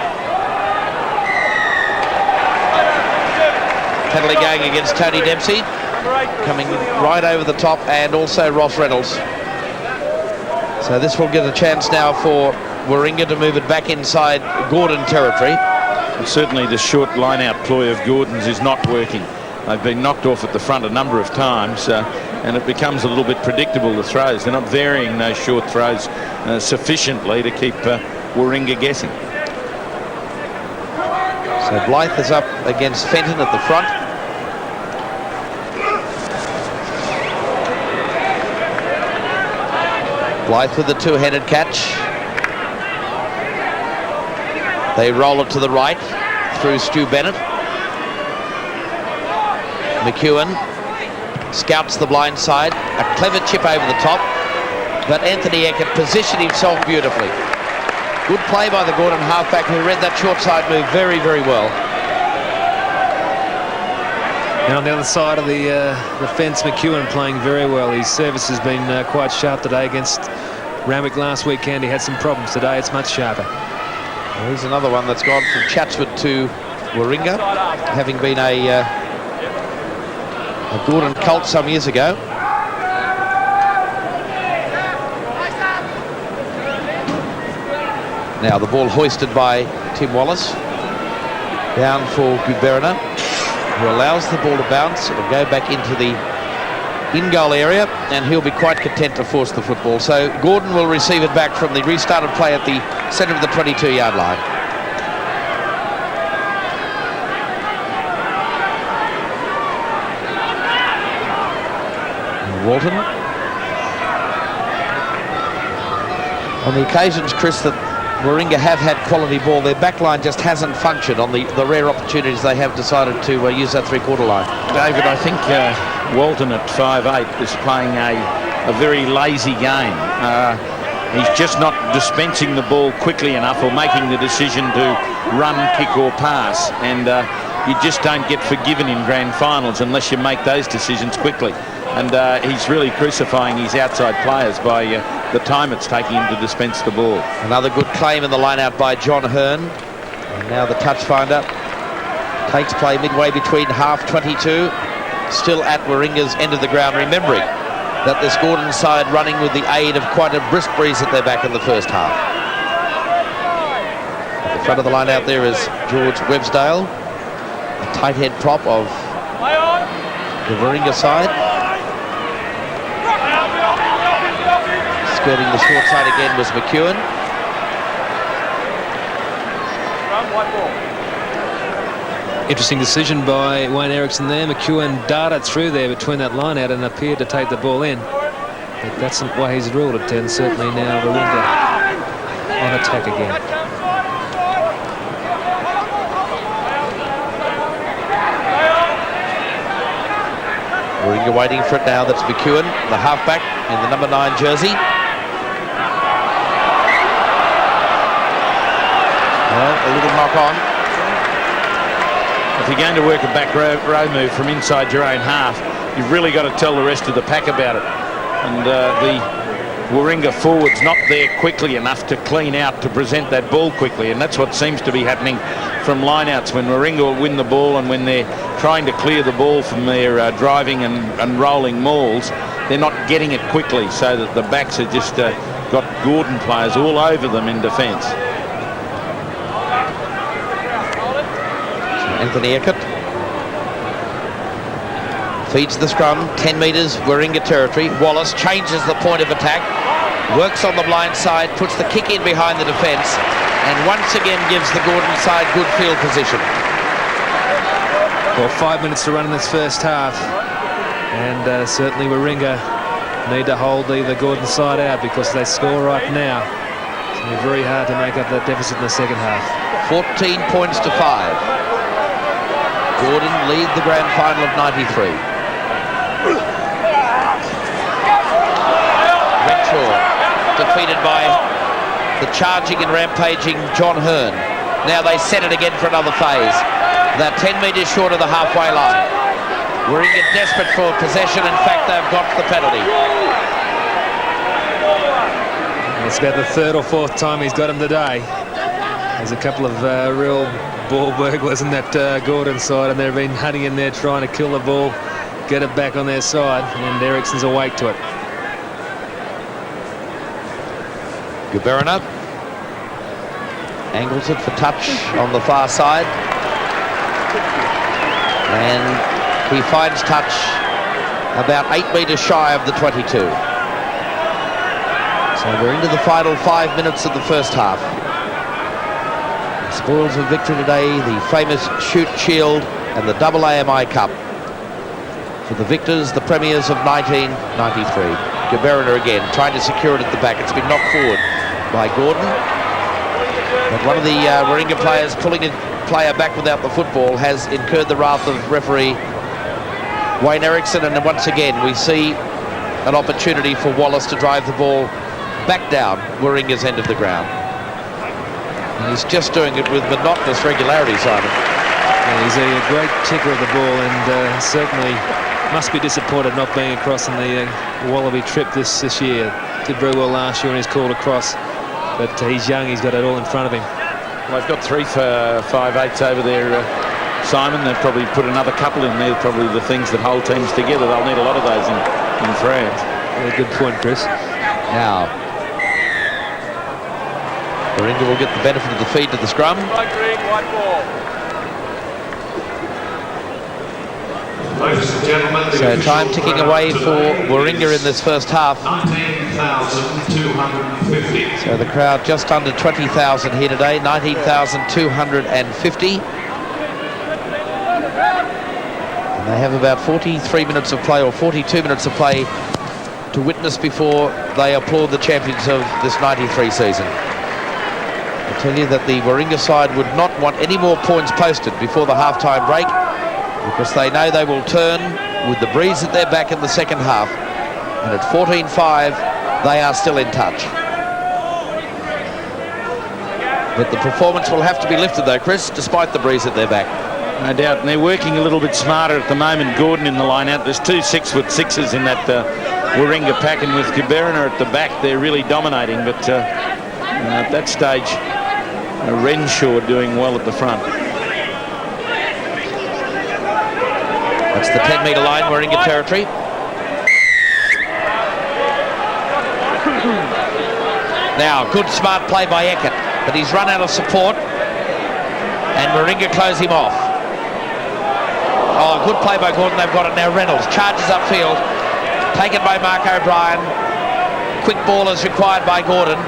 Penalty going against Tony Dempsey, coming right over the top, and also Ross Reynolds. So this will get a chance now for Warringah to move it back inside Gordon territory. And certainly the short line-out ploy of Gordon's is not working. They've been knocked off at the front a number of times, and it becomes a little bit predictable, the throws. They're not varying those short throws sufficiently to keep Warringah guessing. So Blythe is up against Fenton at the front. Blythe with the two-headed catch. They roll it to the right through Stu Bennett. McEwen scouts the blind side. A clever chip over the top, but Anthony Eckert positioned himself beautifully. Good play by the Gordon halfback, who read that short side move very, very well. And on the other side of the fence, McEwen playing very well. His service has been quite sharp today against Randwick last weekend. He had some problems today. It's much sharper. Well, here's another one that's gone from Chatswood to Warringah, having been a Gordon Colt some years ago. Now the ball hoisted by Tim Wallace. Down for Guberna, who allows the ball to bounce. It'll go back into the in-goal area, and he'll be quite content to force the football. So Gordon will receive it back from the restarted play at the centre of the 22-yard line. And Walton. On the occasions, Chris, that Warringah have had quality ball, their back line just hasn't functioned on the rare opportunities they have decided to use that three-quarter line. David, I think Walton at 5'8" is playing a very lazy game. He's just not dispensing the ball quickly enough or making the decision to run, kick or pass, and you just don't get forgiven in grand finals unless you make those decisions quickly. And he's really crucifying his outside players by the time it's taking him to dispense the ball. Another good claim in the line-out by John Hearn. And now the touch finder takes play midway between half 22, still at Warringah's end of the ground, remembering that this Gordon side running with the aid of quite a brisk breeze at their back in the first half. At the front of the line-out there is George Websdale, a tight head prop of the Warringah side. Skirting the short side again was McEwen. Interesting decision by Wayne Erickson there. McEwen darted through there between that line out and appeared to take the ball in. But that's not why he's ruled it, and certainly now Warringah on attack again. Warringah waiting for it now. That's McEwen, the halfback in the number 9 jersey. Well, a little knock on. If you're going to work a back row move from inside your own half, you've really got to tell the rest of the pack about it. And the Warringah forwards not there quickly enough to clean out, to present that ball quickly, and that's what seems to be happening from lineouts when Warringah will win the ball, and when they're trying to clear the ball from their driving and rolling mauls, they're not getting it quickly, so that the backs are just got Gordon players all over them in defence. Anthony Eckert feeds the scrum, 10 metres, Warringah territory. Wallace changes the point of attack, works on the blind side, puts the kick in behind the defence, and once again gives the Gordon side good field position. Well, 5 minutes to run in this first half, and certainly Warringah need to hold the Gordon side out, because if they score right now, it's going to be very hard to make up that deficit in the second half. 14 points to 5. Gordon lead the grand final of 93. Renshaw defeated by the charging and rampaging John Hearn. Now they set it again for another phase. They're 10 metres short of the halfway line. Warringah desperate for possession. In fact, they've got the penalty. It's about the third or fourth time he's got him today. There's a couple of real ball burglars in that Gordon side, and they've been hunting in there trying to kill the ball, get it back on their side, and Ericsson's awake to it. Guberna angles it for touch on the far side, and he finds touch about 8 metres shy of the 22. So we're into the final 5 minutes of the first half. Spoils of victory today, the famous Shoot Shield and the double AMI Cup. For the victors, the premiers of 1993. Guberna again, trying to secure it at the back. It's been knocked forward by Gordon. But one of the Warringah players pulling a player back without the football has incurred the wrath of referee Wayne Ericsson, and once again we see an opportunity for Wallace to drive the ball back down Warringah's end of the ground. And he's just doing it with monotonous regularity, Simon. Yeah, he's a great kicker of the ball, and certainly must be disappointed not being across in the Wallaby trip this year. Did very well last year when he's called across, but he's young, he's got it all in front of him. Well, they've got 3 for 5/8 over there, Simon. They've probably put another couple in there, probably the things that hold teams together. They'll need a lot of those in France. Yeah, good point, Chris. Now, Warringah will get the benefit of the feed to the scrum. White green, white ball. Ladies and gentlemen, the So official time ticking crowd away for today Warringah is in this first half. 19,250. So the crowd just under 20,000 here today, 19,250. And they have about 43 minutes of play, or 42 minutes of play to witness before they applaud the champions of this 93 season. I tell you that the Warringah side would not want any more points posted before the half-time break, because they know they will turn with the breeze at their back in the second half. And at 14-5, they are still in touch. But the performance will have to be lifted though, Chris, despite the breeze at their back. No doubt, and they're working a little bit smarter at the moment. Gordon in the line out. There's 2 6'6" in that Warringah pack, and with Guberna at the back, they're really dominating. But at that stage, Renshaw doing well at the front. That's the 10-metre line, Warringah territory. Now, good smart play by Eckert, but he's run out of support, and Warringah close him off. Oh, good play by Gordon. They've got it now. Reynolds charges upfield, taken by Mark O'Brien. Quick ball is required by Gordon.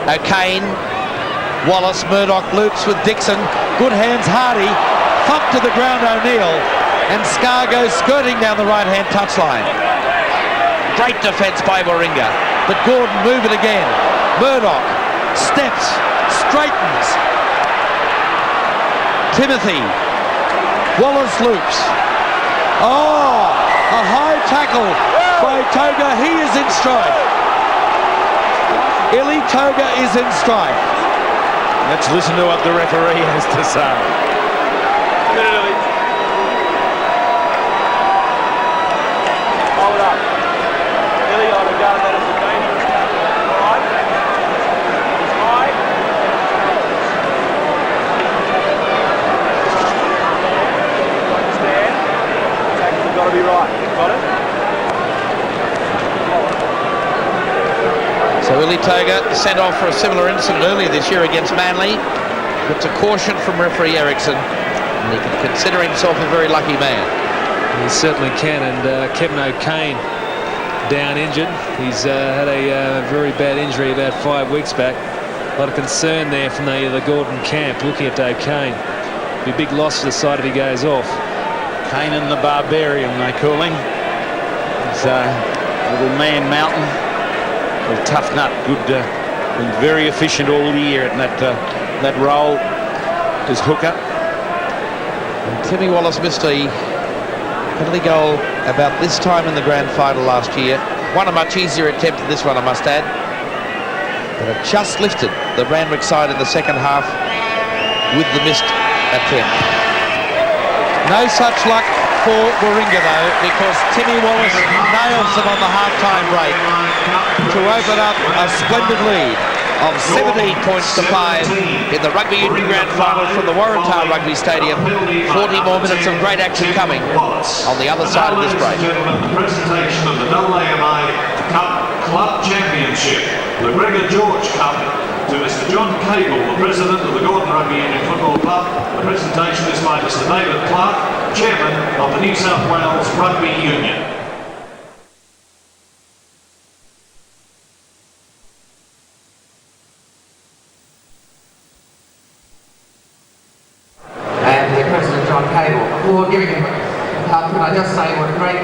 O'Kane, Wallace, Murdoch loops with Dixon. Good hands, Hardy. Thump to the ground, O'Neill, and Scar goes skirting down the right-hand touchline. Great defence by Warringah, but Gordon move it again. Murdoch steps, straightens. Timothy, Wallace loops. Oh, a high tackle by Toga. He is in strike. Ili Toga is in strike. Let's listen to what the referee has to say. Hold up. Illy on the go. Billy Toga sent off for a similar incident earlier this year against Manly. It's a caution from referee Eriksson, and he can consider himself a very lucky man. He certainly can, and Kevin O'Kane down injured. He's had a very bad injury about 5 weeks back. A lot of concern there from the Gordon camp looking at O'Kane. Be a big loss to the side if he goes off. Kanan the Barbarian, they call him. He's a little man mountain. A tough nut, good, been very efficient all year at that role as hooker. And Timmy Wallace missed a penalty goal about this time in the grand final last year. Won a much easier attempt than this one, I must add. But it just lifted the Randwick side in the second half with the missed attempt. No such luck for Warringah though, because Timmy Wallace nails them on the half-time break to open up a splendid lead of 17 points to 5 in the Rugby Union Grand Final from the Warringah Rugby Stadium. 40 more minutes of great action coming on the other side of this break. The presentation of the AAMI Cup Club Championship, the Gregor George Cup, to Mr. John Cable, the President of the Gordon Rugby Union Football Club. The presentation is by Mr. David Clark, Chairman of the New South Wales Rugby Union. Before giving him a cup, can I just say what a great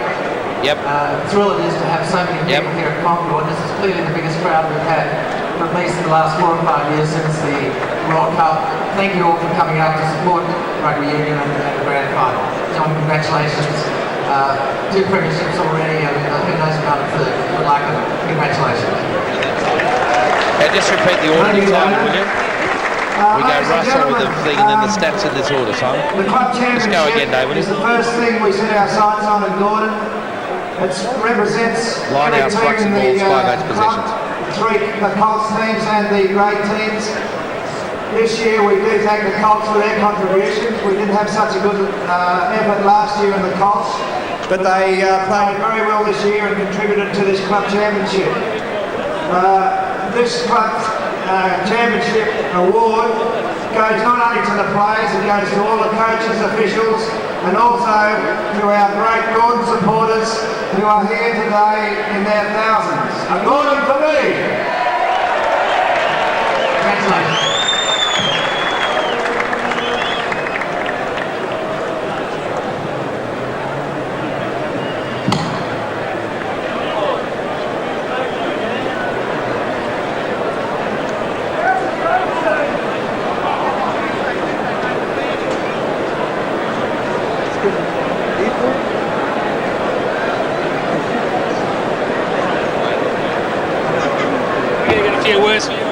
thrill it is to have so many people here at Concord. This is clearly the biggest crowd we've had for at least the last 4 or 5 years since the World Cup. Thank you all for coming out to support Rugby Union and the Grand Final. John, congratulations. 2 premierships already, and who knows about a third. Good luck and congratulations. Just repeat the order this time, will you? We go Russell with the thing and then the stats in this order, Simon. The club championship Let's go again, David. is the first thing we set our sights on in Gordon. It represents line outs, rucks and balls, 5/8 possessions. The Colts teams and the great teams. This year we do thank the Colts for their contributions. We didn't have such a good effort last year in the Colts, but they played very well this year and contributed to this club championship. This club championship award goes not only to the players, it goes to all the coaches, officials, and also to our great Gordon supporters who are here today in their thousands. A Gordon for me! Congratulations.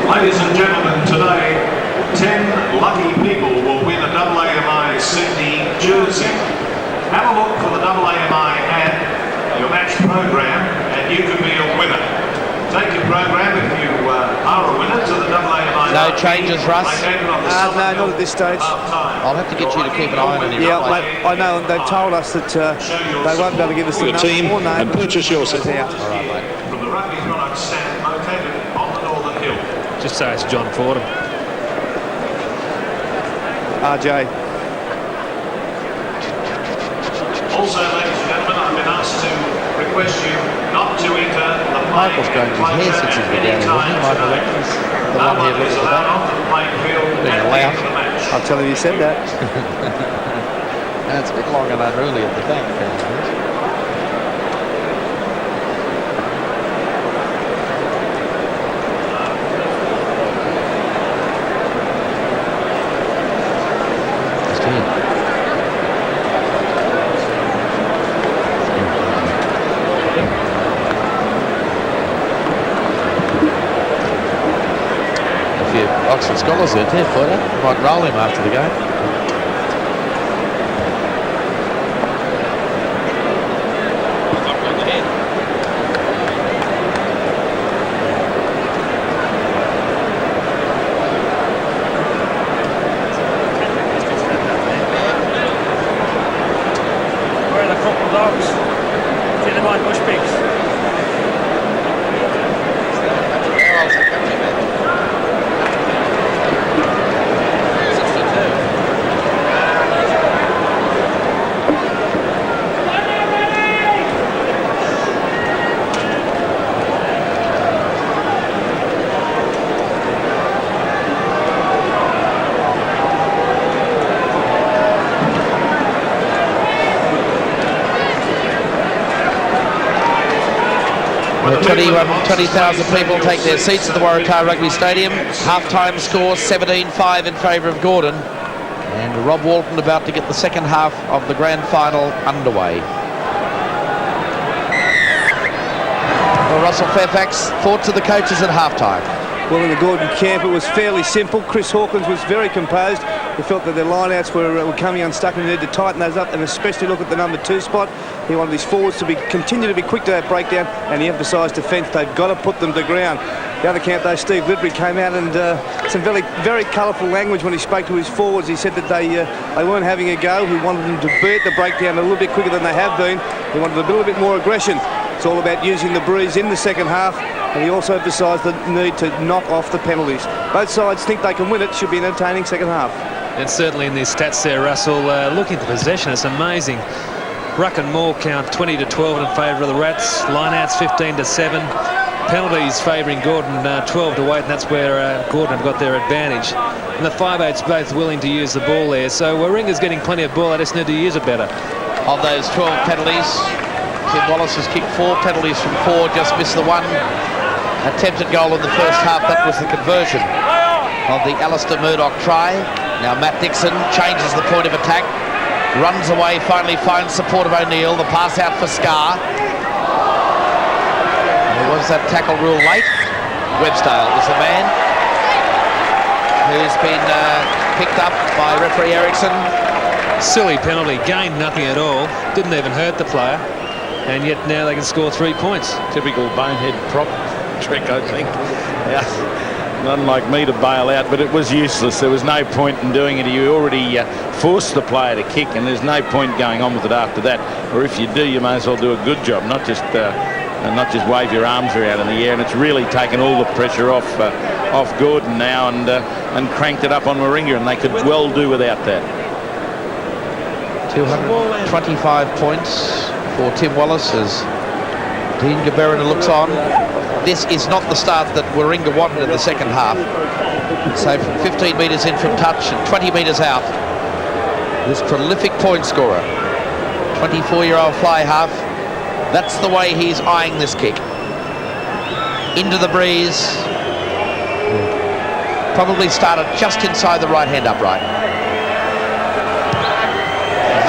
Ladies and gentlemen, today 10 lucky people will win a AAMI Sydney jersey. Have a look for the AAMI ad, your match program, and you could be a winner. Take your program if you are a winner to the AAMI. No changes, Russ? No, not at this stage. I'll have to get you to keep an eye on it. Yeah, I know, and they've told us that they won't be able to give us the team number or name. and purchase yours. Out. All right, mate. From the rugby product stand located on the Northern Hill. Just say it's John Fordham. RJ. Also, ladies and gentlemen, I've been asked to request you not to enter the Michael's going to his hair since he's been down here, wasn't he? Michael Atkins, the one here looking at allowed that. on the playing field Being at the allowed. end of the match. I'll tell you, you said that. And it's a bit longer than early at the back. Just here. A few. Oxford Scholars there, too, Porter. Might roll him after the game. Well, 20,000 people take their seats at the Warringah Rugby Stadium. Half-time score 17-5 in favour of Gordon. And Rob Walton about to get the second half of the grand final underway. Well, Russell Fairfax, thoughts of the coaches at half-time. Well, in the Gordon camp, it was fairly simple. Chris Hawkins was very composed. He felt that their line-outs were coming unstuck and he needed to tighten those up, and especially look at the number 2 spot. He wanted his forwards to continue to be quick to that breakdown, and he emphasised defence. They've got to put them to ground. The other camp, though, Steve Lidbury came out and some very, very colourful language when he spoke to his forwards. He said that they weren't having a go. He wanted them to beat the breakdown a little bit quicker than they have been. He wanted a little bit more aggression. It's all about using the breeze in the second half, and he also emphasised the need to knock off the penalties. Both sides think they can win it. Should be an entertaining second half. And certainly in these stats there, Russell, looking at the possession, it's amazing. Ruck and Moore count 20-12 in favour of the Rats. Lineouts 15-7. Penalties favouring Gordon 12-8, and that's where Gordon have got their advantage. And the 5/8's both willing to use the ball there. So Warringah's getting plenty of ball. They just need to use it better. Of those 12 penalties, Tim Wallace has kicked 4 penalties from 4, just missed the one attempted goal in the first half. That was the conversion of the Alistair Murdoch try. Now Matt Dixon changes the point of attack, runs away, finally finds support of O'Neill. The pass out for Scar. There was that tackle rule late. Webstale is the man who's been picked up by referee Erickson. Silly penalty, gained nothing at all, didn't even hurt the player, and yet now they can score 3 points. Typical bonehead prop trick, I think. Yeah. Unlike me to bail out, but it was useless. There was no point in doing it. You already forced the player to kick, and there's no point going on with it after that. Or if you do, you may as well do a good job, not just wave your arms around in the air. And it's really taken all the pressure off Gordon now, and cranked it up on Warringah, and they could well do without that. 225 points for Tim Wallace as Dean Gaberina looks on. This is not the start that Warringah wanted in the second half. So from 15 metres in from touch and 20 metres out, this prolific point scorer, 24-year-old fly half, that's the way he's eyeing this kick. Into the breeze. Probably started just inside the right-hand upright.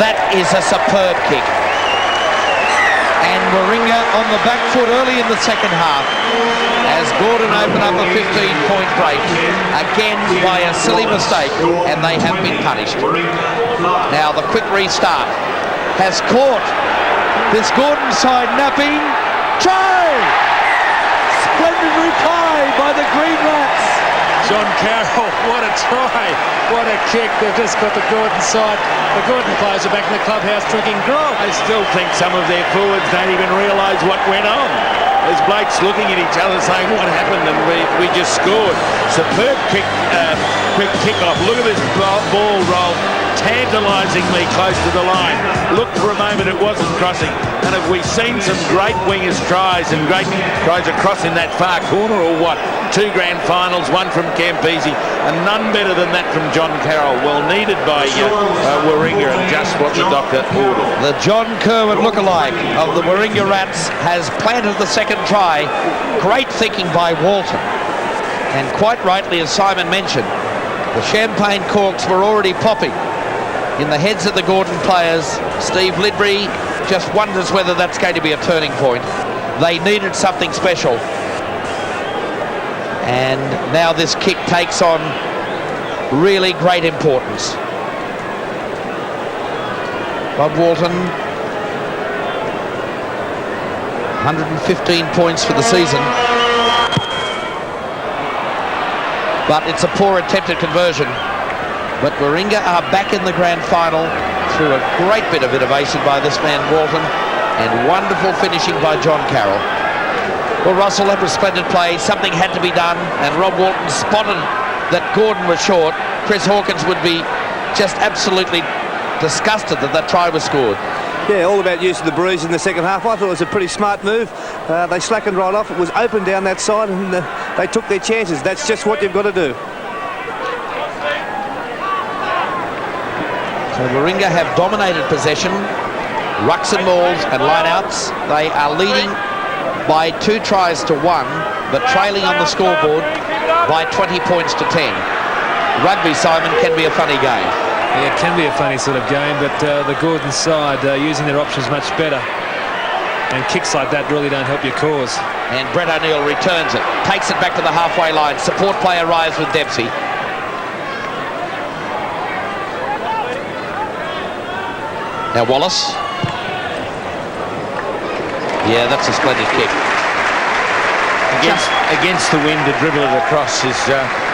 That is a superb kick. And Warringah on the back foot early in the second half as Gordon opened up a 15-point break, again by a silly mistake, and they have been punished. Now the quick restart has caught this Gordon side napping. Try! Splendid reply by the Green Rats. John Carroll, what a try, what a kick. They've just got the Gordon side. The Gordon players are back in the clubhouse drinking grog. I still think some of their forwards don't even realise what went on. There's blokes looking at each other saying, what happened? And we just scored. Superb quick kick-off. Look at this ball roll, tantalisingly close to the line. Looked for a moment it wasn't crossing. And have we seen some great wingers tries and great tries across in that far corner, or what? 2 grand finals, 1 from Campese, and none better than that from John Carroll. Well needed by Warringah, and just what the doctor ordered. The John Kerwin lookalike of the Warringah Rats has planted the second try. Great thinking by Walton. And quite rightly, as Simon mentioned, the champagne corks were already popping in the heads of the Gordon players. Steve Lidbury just wonders whether that's going to be a turning point. They needed something special. And now this kick takes on really great importance. Bob Walton, 115 points for the season. But it's a poor attempted conversion. But Warringah are back in the grand final through a great bit of innovation by this man Walton and wonderful finishing by John Carroll. Well, Russell, that was splendid play. Something had to be done, and Rob Walton spotted that Gordon was short. Chris Hawkins would be just absolutely disgusted that that try was scored. Yeah, all about using the breeze in the second half. I thought it was a pretty smart move. They slackened right off. It was open down that side, and they took their chances. That's just what you've got to do. So Warringah have dominated possession, rucks and mauls and lineouts. They are leading by 2 tries to 1, but trailing on the scoreboard by 20 points to 10. Rugby, Simon, can be a funny game. Yeah, it can be a funny sort of game, but the Gordon side using their options much better. And kicks like that really don't help your cause. And Brett O'Neill returns it, takes it back to the halfway line. Support play arrives with Dempsey. Now Wallace. Yeah, that's a splendid kick. Against the wind to dribble it across is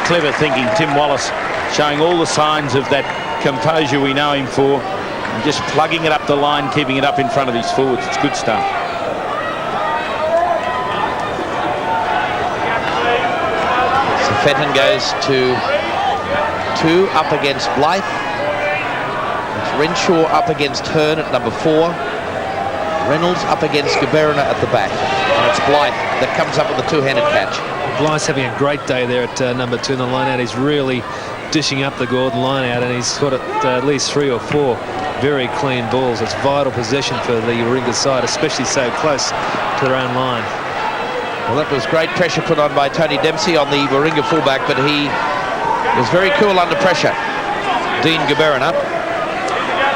clever thinking. Tim Wallace showing all the signs of that composure we know him for. And just plugging it up the line, keeping it up in front of his forwards. It's good stuff. So Fenton goes to 2 up against Blythe. It's Renshaw up against Hearn at number 4. Reynolds up against Gaberina at the back. And it's Blythe that comes up with a 2-handed catch. Blythe's having a great day there at number 2 in the line out. He's really dishing up the Gordon line out, and he's got at least 3 or 4 very clean balls. It's vital possession for the Warringah side, especially so close to their own line. Well, that was great pressure put on by Tony Dempsey on the Warringah fullback, but he was very cool under pressure. Dean Gaberina,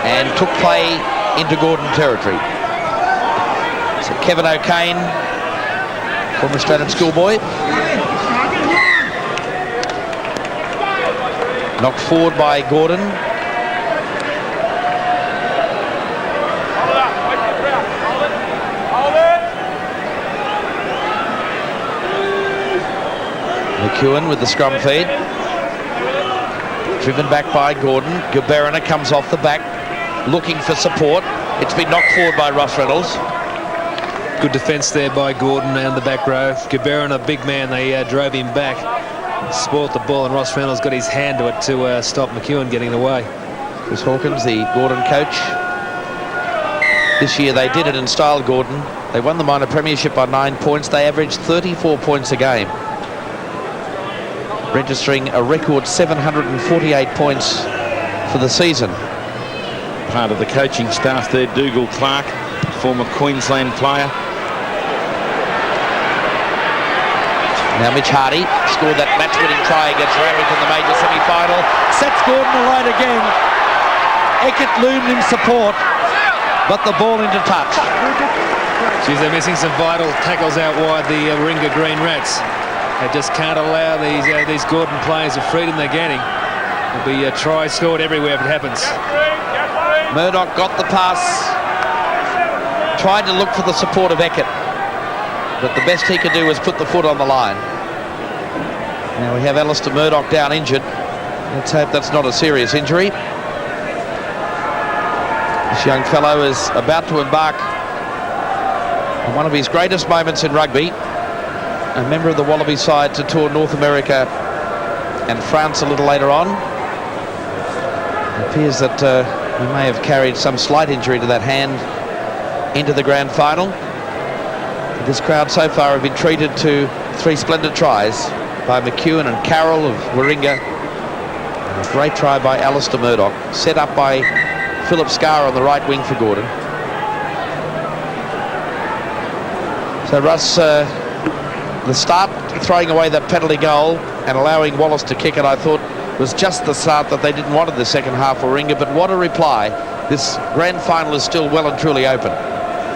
and took play into Gordon territory. So Kevin O'Kane, former Australian schoolboy, knocked forward by Gordon. McEwen with the scrum feed. Driven back by Gordon. Gaberina comes off the back, looking for support. It's been knocked forward by Ross Reynolds. Good defence there by Gordon and the back row. Gaberina, a big man, they drove him back. Spoilt the ball, and Ross Reynolds got his hand to it to stop McEwen getting away. Chris Hawkins, the Gordon coach. This year they did it in style, Gordon. They won the minor premiership by 9 points. They averaged 34 points a game, registering a record 748 points for the season. Part of the coaching staff there, Dougal Clark, former Queensland player. Now Mitch Hardy scored that match-winning try against Randwick in the major semi-final. Sets Gordon alight again. Eckert loomed in support, but the ball into touch. Geez, they're missing some vital tackles out wide, the Warringah Green Rats. They just can't allow these Gordon players the freedom they're getting. There'll be a try scored everywhere if it happens. Murdoch got the pass, tried to look for the support of Eckert, but the best he could do was put the foot on the line. Now we have Alistair Murdoch down injured. Let's hope that's not a serious injury. This young fellow is about to embark on one of his greatest moments in rugby. A member of the Wallaby side to tour North America and France a little later on. It appears that he may have carried some slight injury to that hand into the grand final. This crowd so far have been treated to 3 splendid tries by McEwen and Carroll of Warringah. A great try by Alistair Murdoch, set up by Philip Scarr on the right wing for Gordon. So Russ, the start, throwing away that penalty goal and allowing Wallace to kick it, I thought was just the start that they didn't want in the second half for Warringah, but what a reply. This grand final is still well and truly open.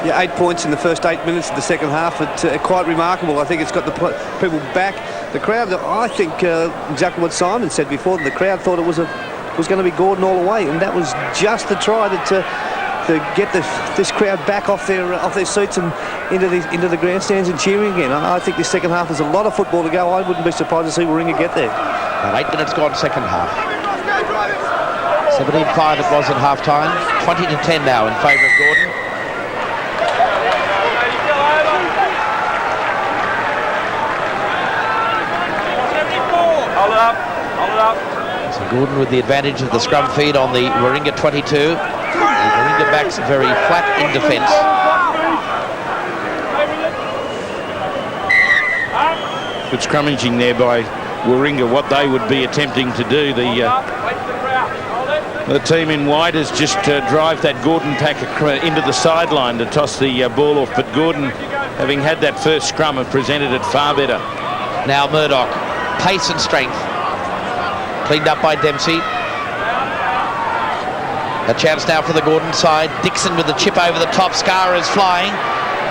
Yeah, 8 points in the first 8 minutes of the second half. It's quite remarkable. I think it's got the people back. The crowd, I think exactly what Simon said before, the crowd thought it was going to be Gordon all the way, and that was just the try to get this crowd back off their seats and into the grandstands and cheering again. I think this second half there's a lot of football to go. I wouldn't be surprised to see Warringah get there. About 8 minutes gone second half. 17-5 it was at half time. 20-10 now in favour of Gordon. Hold it up. Hold it up. So Gordon with the advantage of the scrum feed on the Warringah 22. The Warringah backs very flat in defence. Good scrummaging there by Warringah, what they would be attempting to do. The team in white has just drive that Gordon pack into the sideline to toss the ball off, but Gordon, having had that first scrum, have presented it far better. Now Murdoch, pace and strength. Cleaned up by Dempsey. A chance now for the Gordon side. Dixon with the chip over the top. Scar is flying.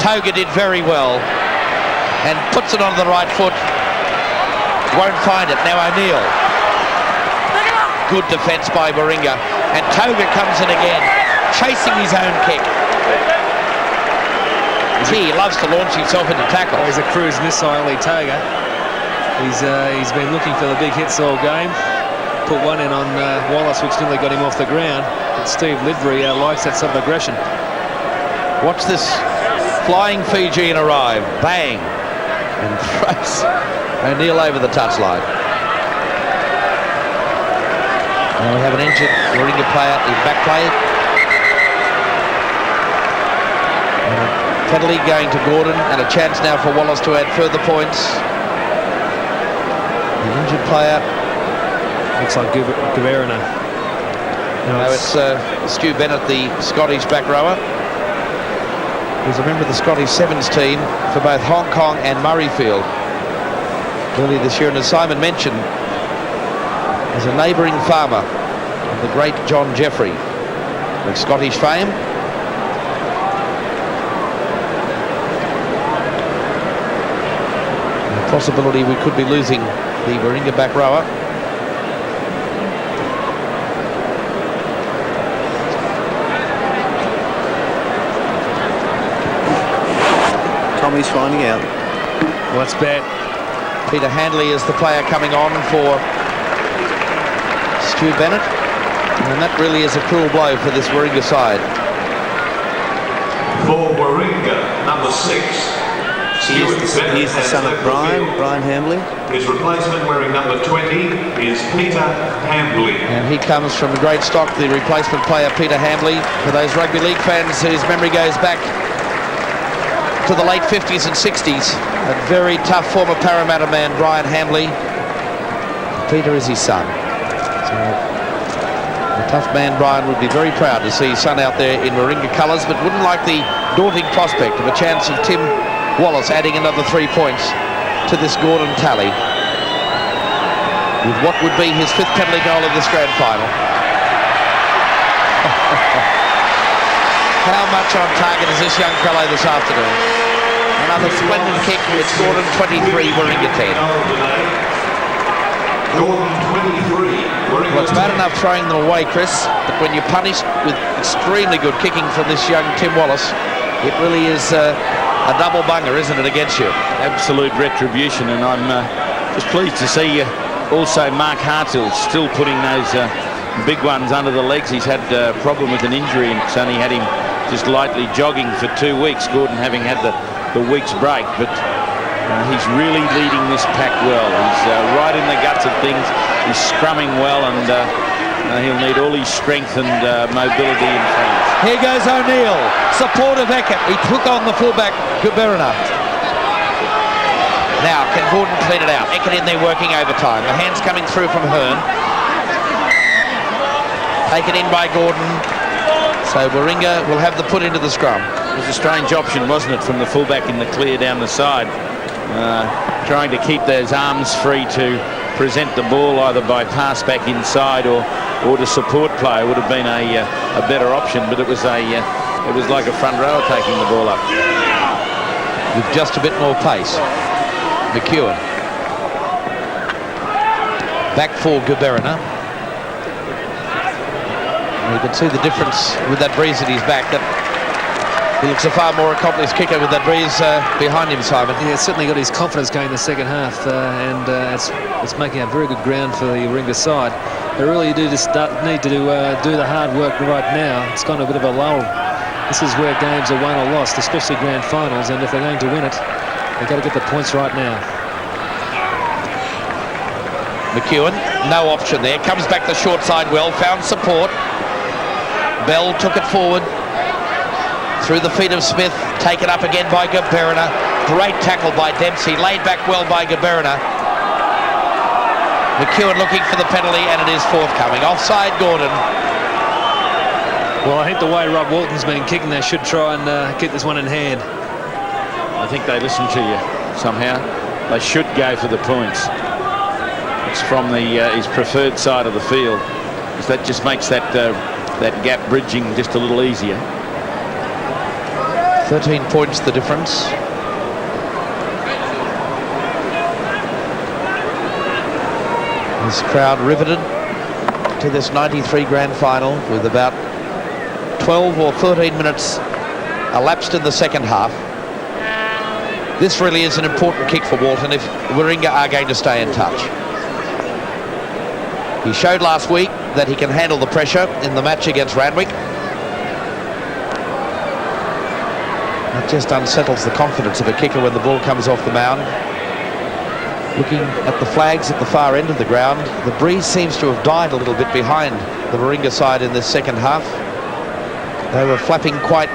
Toga did very well and puts it on the right foot. Won't find it. Now O'Neill. Good defence by Warringah. And Toga comes in again, chasing his own kick. He loves to launch himself into tackle. He's a cruise missile, Toga. He's been looking for the big hits all game. Put one in on Wallace, which nearly got him off the ground. But Steve Lidbury likes that sort of aggression. Watch this flying Fijian arrive. Bang! And throws O'Neill over the touchline. Now we have an injured Warringah player in back play. Penalty going to Gordon, and a chance now for Wallace to add further points. The injured player. Looks like Guverina. No, it's Stu Bennett, the Scottish back rower. He's a member of the Scottish Sevens team for both Hong Kong and Murrayfield earlier this year, and as Simon mentioned, as a neighbouring farmer of the great John Jeffrey of Scottish fame. The possibility we could be losing the Warringah back rower. Tommy's finding out. What's bad? Peter Handley is the player coming on for Stu Bennett, and that really is a cruel blow for this Warringah side. For Warringah, number 6. He's the son of Brian Hambley. His replacement, wearing number 20, is Peter Hambley. And he comes from great stock, the replacement player Peter Hambley. For those rugby league fans whose memory goes back to the late 50s and 60s, a very tough former Parramatta man, Brian Hambley. Peter is his son. So the tough man Brian would be very proud to see his son out there in Warringah colours, but wouldn't like the daunting prospect of a chance of Tim Wallace adding another 3 points to this Gordon tally with what would be his 5th penalty goal of this grand final. How much on target is this young fellow this afternoon? Another splendid kick. It's Gordon 23, Warringah 10. Gordon 23. Well, it's bad enough throwing them away, Chris, but when you're punished with extremely good kicking from this young Tim Wallace, it really is a double bunger, isn't it, against you? Absolute retribution, and I'm just pleased to see also Mark Hartill still putting those big ones under the legs. He's had a problem with an injury, and it's only had him just lightly jogging for 2 weeks, Gordon having had the week's break, but he's really leading this pack well. He's right in the guts of things. He's scrumming well, and he'll need all his strength and mobility in front. Here goes O'Neill, support of Eckert. He took on the fullback, Guberina. Now, can Gordon clean it out? Eckert in there working overtime. The hands coming through from Hearn. Taken in by Gordon. So Warringah will have the put into the scrum. It was a strange option, wasn't it, from the fullback in the clear down the side. Trying to keep those arms free to present the ball either by pass back inside or to support play would have been a better option, but it was like a front rower taking the ball up. With just a bit more pace. McEwen. Back for Guberina. You can see the difference with that breeze at his back. That he looks a far more accomplished kicker with that breeze behind him, Simon. Yeah, it's certainly got his confidence going in the second half, and it's making a very good ground for the Warringah side. They really do just need to do the hard work right now. It's kind of a bit of a lull. This is where games are won or lost, especially grand finals, and if they're going to win it, they've got to get the points right now. McEwen, no option there. Comes back the short side well, found support. Bell took it forward. Through the feet of Smith, taken up again by Guberina. Great tackle by Dempsey, laid back well by Guberina. McEwen looking for the penalty, and it is forthcoming. Offside, Gordon. Well, I think the way Rob Walton's been kicking, they should try and get this one in hand. I think they listen to you somehow. They should go for the points. It's from his preferred side of the field. That just makes that gap bridging just a little easier. 13 points the difference. This crowd riveted to this 93 grand final with about 12 or 13 minutes elapsed in the second half. This really is an important kick for Walton if Warringah are going to stay in touch. He showed last week that he can handle the pressure in the match against Randwick. It just unsettles the confidence of a kicker when the ball comes off the mound. Looking at the flags at the far end of the ground, the breeze seems to have died a little bit behind the Warringah side in this second half. They were flapping quite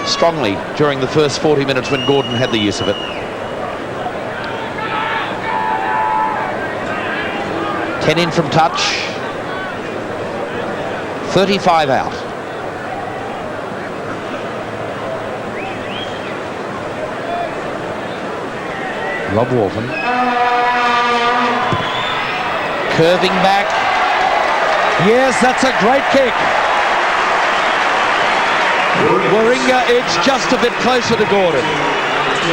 strongly during the first 40 minutes when Gordon had the use of it. Ten in from touch. 35 out. Rob Walton. Curving back. Yes, that's a great kick. Warringah edged just a bit closer to Gordon.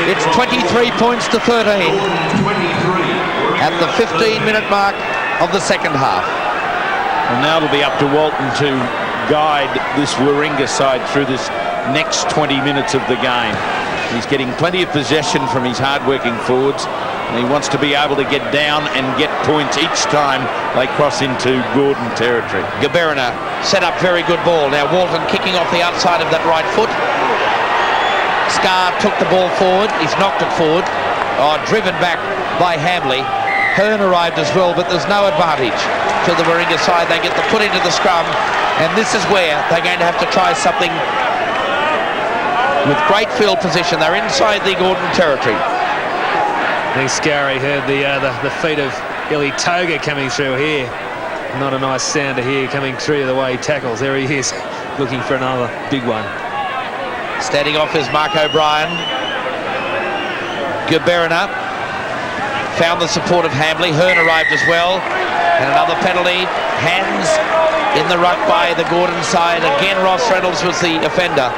It's 23 points to 13 at the 15-minute mark of the second half. And now it'll be up to Walton to guide this Warringah side through this next 20 minutes of the game. He's getting plenty of possession from his hard-working forwards, and he wants to be able to get down and get points each time they cross into Gordon territory. Guberina set up very good ball. Now Walton kicking off the outside of that right foot. Scar took the ball forward. He's knocked it forward. Driven back by Hamley. Hearn arrived as well, but there's no advantage to the Warringah side. They get the foot into the scrum, and this is where they're going to have to try something with great field position. They're inside the Gordon territory. I think Scarry heard the feet of Illy Toga coming through here. Not a nice sound to hear coming through the way he tackles. There he is, looking for another big one. Standing off is Mark O'Brien. Guberina found the support of Hamley. Hearn arrived as well. And another penalty. Hands in the ruck by the Gordon side. Again, Ross Reynolds was the offender.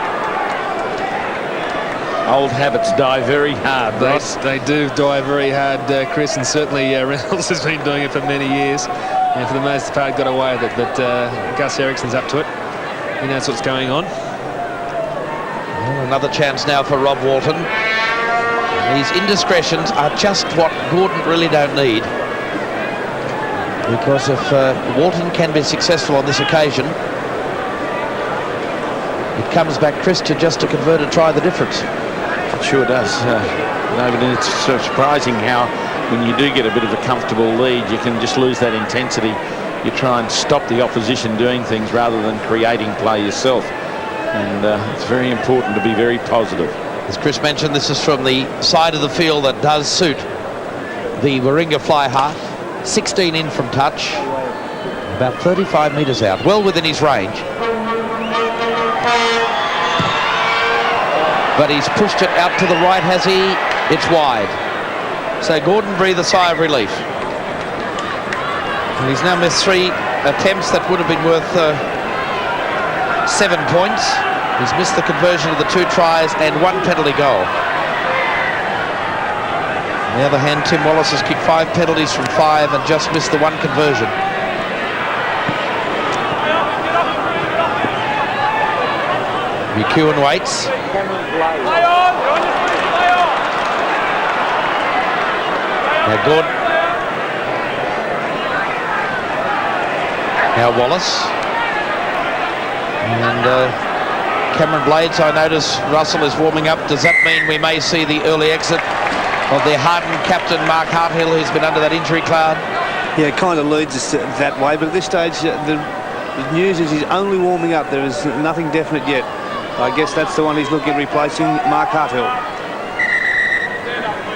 Old habits die very hard. They do die very hard, Chris, and certainly Reynolds has been doing it for many years, and for the most part got away with it. But Gus Ericsson's up to it. He knows what's going on. Well, another chance now for Rob Walton. These indiscretions are just what Gordon really don't need, because if Walton can be successful on this occasion, it comes back, Chris, to just to convert and try the difference. It sure does. David, it's surprising how when you do get a bit of a comfortable lead, you can just lose that intensity. You try and stop the opposition doing things rather than creating play yourself. And it's very important to be very positive. As Chris mentioned, this is from the side of the field that does suit the Warringah fly half. 16 in from touch, about 35 metres out, well within his range. But he's pushed it out to the right, has he? It's wide. So Gordon breathed a sigh of relief. And he's now missed 3 attempts that would have been worth 7 points. He's missed the conversion of the 2 tries and 1 penalty goal. On the other hand, Tim Wallace has kicked 5 penalties from 5 and just missed the 1 conversion. McEwen waits. Now Gordon. Now Wallace. And Cameron Blades, I notice Russell is warming up. Does that mean we may see the early exit of their hardened captain, Mark Harthill, who's been under that injury cloud? Yeah, it kind of leads us that way, but at this stage, the news is he's only warming up. There is nothing definite yet. I guess that's the one he's looking at replacing, Mark Harthill.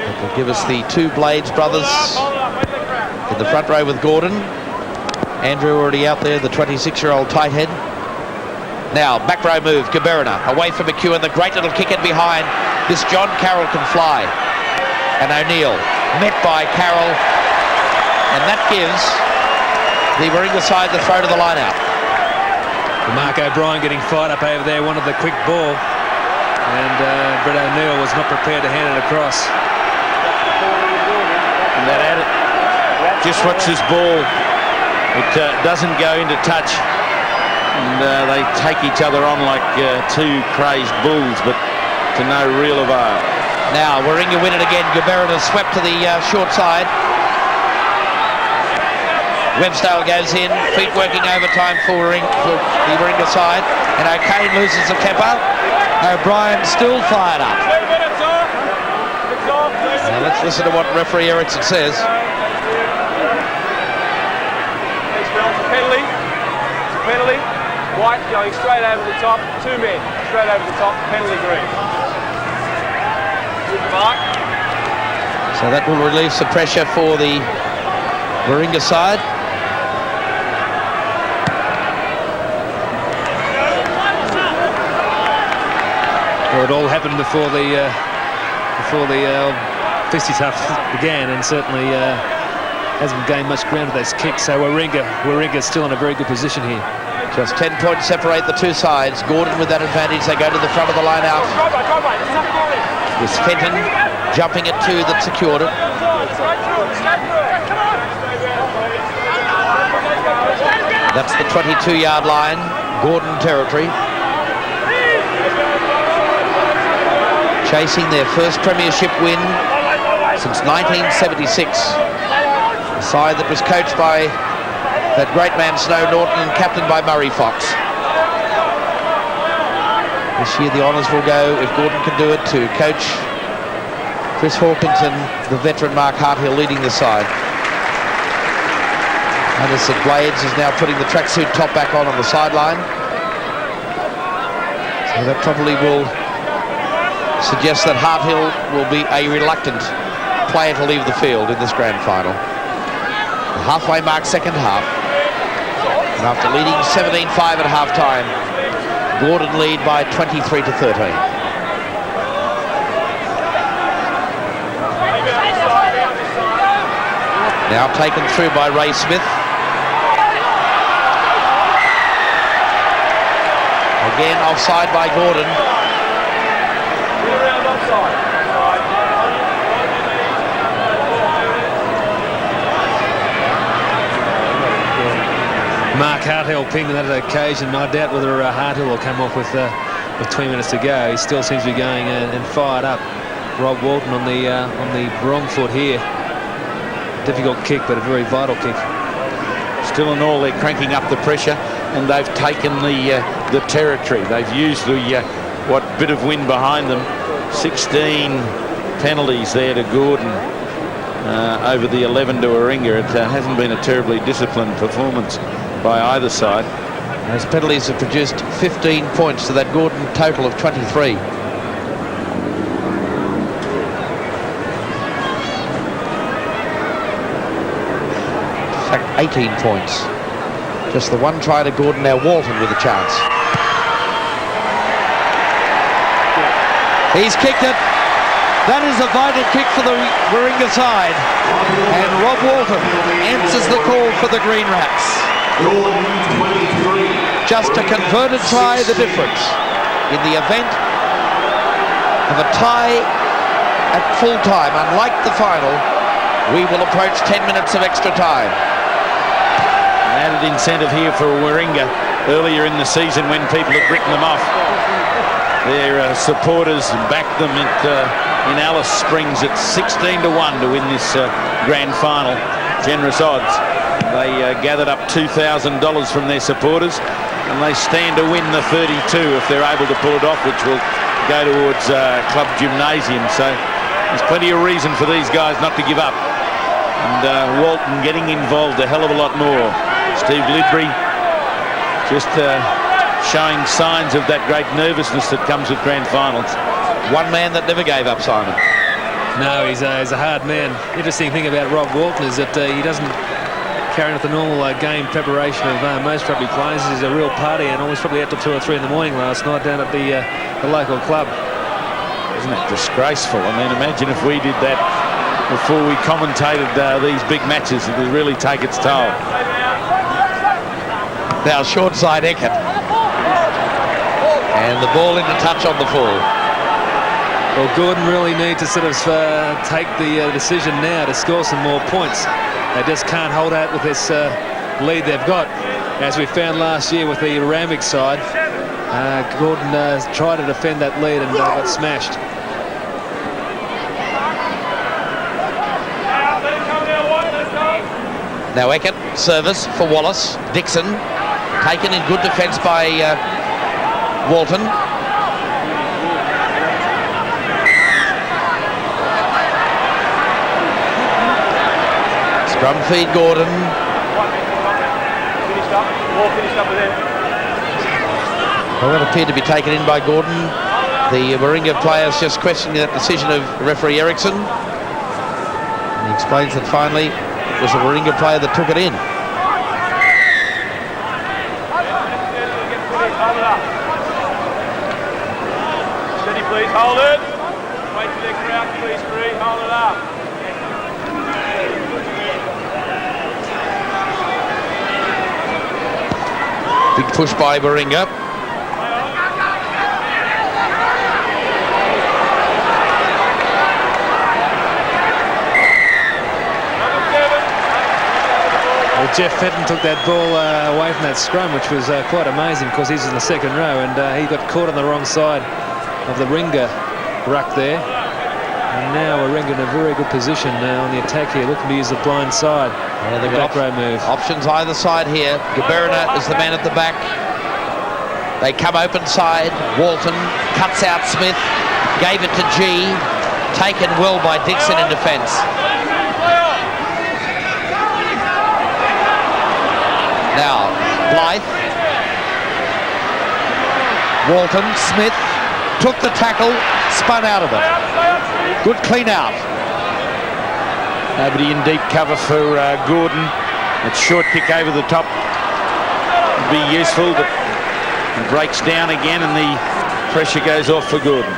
That will give us the 2 Blades brothers in the front row with Gordon. Andrew already out there, the 26-year-old tight head. Now, back row move, Gaberina, away from McEwen, the great little kick in behind. This John Carroll can fly. And O'Neill, met by Carroll. And that gives the Warringah side the throw to the line-out. Mark O'Brien getting fired up over there, wanted the quick ball. And Brett O'Neill was not prepared to hand it across. And that added, just watch this ball. It doesn't go into touch. And they take each other on like 2 crazed bulls, but to no real avail. Now, Warringah win it again. Gaberina swept to the short side. Webstale goes in, feet working overtime for the Warringah side. And O'Kane loses the temper. O'Brien still fired up. Now let's listen to what referee Erickson says. Penalty. White going straight over the top. 2 men straight over the top. Penalty green. Good mark. So that will relieve some pressure for the Warringah side. Well, it all happened before the fisticuffs began, and certainly hasn't gained much ground with those kicks. So Warringah's still in a very good position here. Just 10 points separate the 2 sides. Gordon with that advantage. They go to the front of the line out. With Fenton jumping at 2 that secured it. That's the 22-yard line. Gordon territory. Chasing their first premiership win since 1976. A side that was coached by that great man Snow Norton and captained by Murray Fox. This year the honours will go, if Gordon can do it, to coach Chris Hawkins and the veteran Mark Harthill leading the side. Anderson Blades is now putting the tracksuit top back on the sideline. So that probably will suggest that Harthill will be a reluctant player to leave the field in this grand final. The halfway mark, second half. And after leading 17-5 at half-time, Gordon lead by 23-13. Now taken through by Ray Smith. Again offside by Gordon. Mark Harthill pinged on that occasion. I doubt whether Harthill will come off with 20 minutes to go. He still seems to be going and fired up. Rob Walton on the wrong foot here. Difficult kick, but a very vital kick. Still in all, they're cranking up the pressure, and they've taken the territory. They've used the what bit of wind behind them. 16 penalties there to Gordon over the 11 to Warringah. It hasn't been a terribly disciplined performance by either side. Those penalties have produced 15 points to that Gordon total of 23. In fact, 18 points. Just the one try to Gordon. Now Walton with a chance. He's kicked it. That is a vital kick for the Warringah side. And Rob Walton answers the call for the Green Rats. Just a converted try, the difference. In the event of a tie at full time. Unlike the final, we will approach 10 minutes of extra time. An added incentive here for Warringah earlier in the season when people had written them off. Their supporters backed them in Alice Springs at 16 to 1 to win this grand final. Generous odds. They gathered up $2,000 from their supporters, and they stand to win the 32 if they're able to pull it off, which will go towards club gymnasium. So there's plenty of reason for these guys not to give up. And Walton getting involved a hell of a lot more. Steve Lidbury just showing signs of that great nervousness that comes with grand finals. One man that never gave up, Simon. No, he's a hard man. Interesting thing about Rob Walton is that he doesn't carry on with the normal game preparation of most rugby players. He's a real party, and always probably out till 2 or 3 in the morning last night down at the local club. Isn't that disgraceful? I mean, imagine if we did that before we commentated these big matches. It would really take its toll. Now short side Eckert. And the ball into touch on the full. Well, Gordon really need to sort of take the decision now to score some more points. They just can't hold out with this lead they've got. As we found last year with the Randwick side, Gordon tried to defend that lead and got smashed. Now Eckert, service for Wallace. Dixon, taken in good defence by Walton. Scrum feed Gordon. Well, that appeared to be taken in by Gordon. The Warringah players just questioning that decision of referee Erickson. And he explains that finally it was a Warringah player that took it in. Steady, please. Hold it. Wait for the crowd, please, Bree. Hold it up. Big push by Warringah. Well, Jeff Fenton took that ball away from that scrum, which was quite amazing because he's in the second row, and he got caught on the wrong side of the Warringah ruck there. And now Warringah in a very good position on the attack here, looking to use the blind side. Yeah, they've got back row move. Options either side here. Gaberna is the man at the back. They come open side. Walton cuts out Smith, gave it to G. Taken well by Dixon in defence. Now, Blythe. Walton, Smith, took the tackle, spun out of it. Good clean out. Nobody in deep cover for Gordon. That short kick over the top would be useful, but it breaks down again and the pressure goes off for Gordon.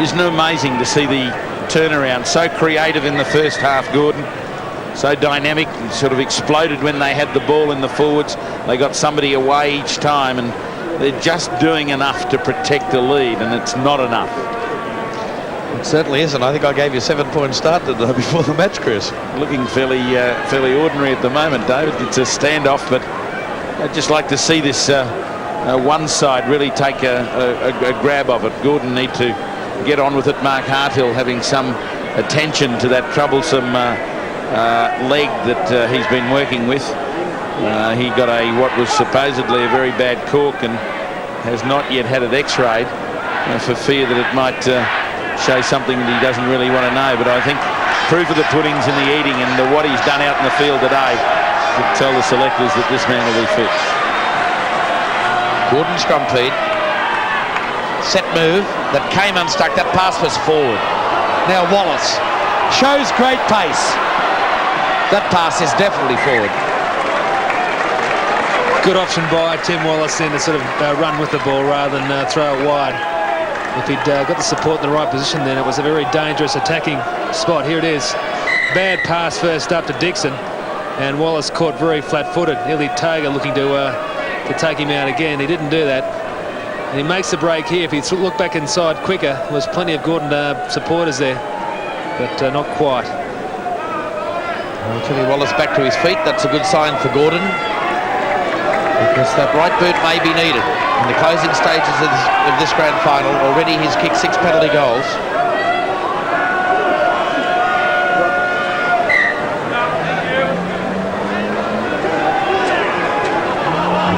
Isn't it amazing to see the turnaround? So creative in the first half, Gordon. So dynamic, and sort of exploded when they had the ball in the forwards. They got somebody away each time, and they're just doing enough to protect the lead, and it's not enough. It certainly isn't. I think I gave you a 7-point start before the match, Chris. Looking fairly ordinary at the moment, David. It's a standoff, but I'd just like to see this one side really take a grab of it. Gordon need to get on with it. Mark Harthill having some attention to that troublesome leg that he's been working with. He got what was supposedly a very bad cork and has not yet had it x-rayed for fear that it might show something that he doesn't really want to know. But I think proof of the pudding's in the eating, and what he's done out in the field today would tell the selectors that this man will be fit. Gordon scrum feed. Set move that came unstuck. That pass was forward. Now Wallace shows great pace. That pass is definitely forward. Good option by Tim Wallace then to sort of run with the ball rather than throw it wide. If he'd got the support in the right position, then it was a very dangerous attacking spot. Here it is. Bad pass first up to Dixon, and Wallace caught very flat-footed. Illy Toga looking to take him out again. He didn't do that. And he makes the break here. If he looked back inside quicker, there was plenty of Gordon supporters there, but not quite. Well, Timmy Wallace back to his feet. That's a good sign for Gordon, because that right boot may be needed in the closing stages of this grand final. Already he's kicked 6 penalty goals.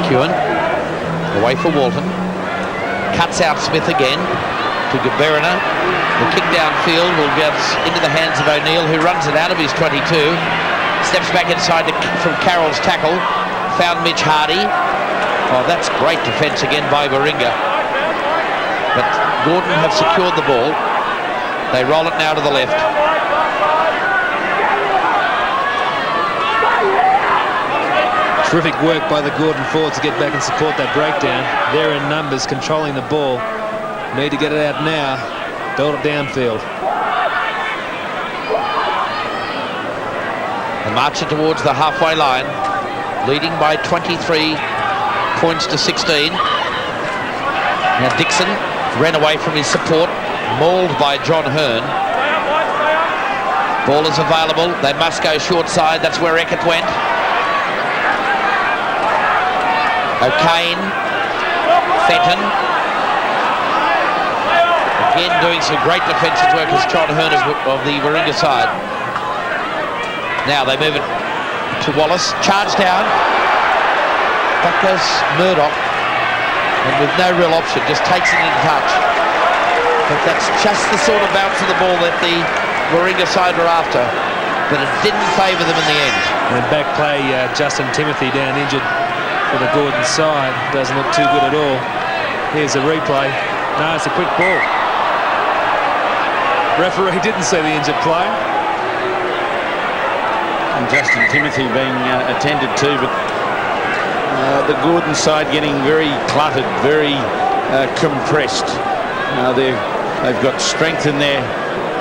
McEwen away for Walton. Cuts out Smith again to Gaberina. The kick downfield will get into the hands of O'Neill, who runs it out of his 22. Steps back inside from Carroll's tackle. Found Mitch Hardy. Oh, that's great defence again by Warringah. But Gordon have secured the ball. They roll it now to the left. Terrific work by the Gordon forwards to get back and support that breakdown. They're in numbers, controlling the ball. Need to get it out now. Build it downfield. And march it towards the halfway line, leading by 23 points to 16. Now Dixon ran away from his support, mauled by John Hearn. Ball is available. They must go short side. That's where Eckert went. O'Kane, Fenton. Again doing some great defensive work as John Hearn of the Warringah side. Now they move it to Wallace. Charge down. Back goes Murdoch. And with no real option, just takes it in touch. But that's just the sort of bounce of the ball that the Warringah side were after. But it didn't favour them in the end. And back play, Justin Timothy down injured for the Gordon side. Doesn't look too good at all. Here's a replay. No, it's a quick ball. Referee didn't see the injured player. And Justin Timothy being attended to, but the Gordon side getting very cluttered, very compressed. They've got strength in their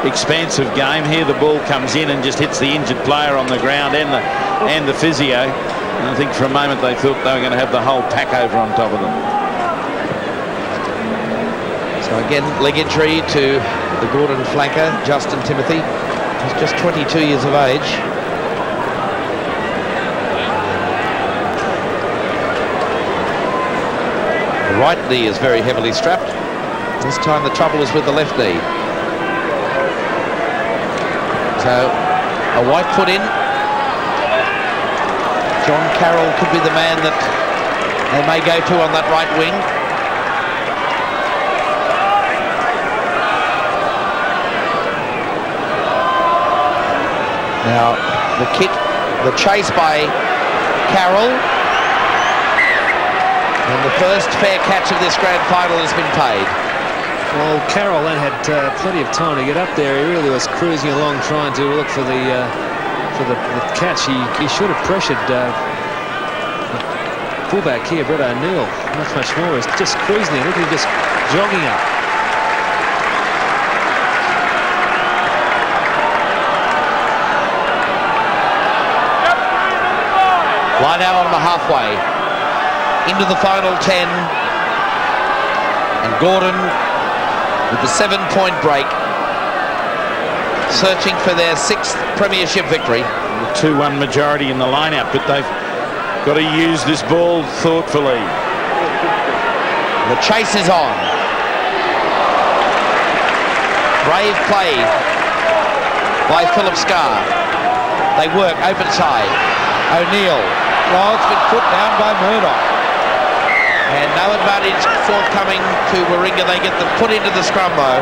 expansive game. Here the ball comes in and just hits the injured player on the ground and the physio. And I think for a moment they thought they were going to have the whole pack over on top of them. So again, leg injury to the Gordon flanker, Justin Timothy. He's just 22 years of age. The right knee is very heavily strapped. This time the trouble is with the left knee. So a white foot in. John Carroll could be the man that they may go to on that right wing. Now the kick, the chase by Carroll, and the first fair catch of this grand final has been paid. Well, Carroll then had plenty of time to get up there. He really was cruising along trying to look for the catch. He should have pressured fullback here, Brett O'Neill, much more. He's just cruising there. Look at him just jogging up. Line out on the halfway. Into the final 10. And Gordon with the 7-point break, searching for their 6th premiership victory. 2-1 majority in the lineup, but they've got to use this ball thoughtfully. The chase is on. Brave play by Philip Scarr. They work open side. O'Neill. Well, it's been put down by Murdoch. And no advantage forthcoming to Warringah. They get them put into the scrum though.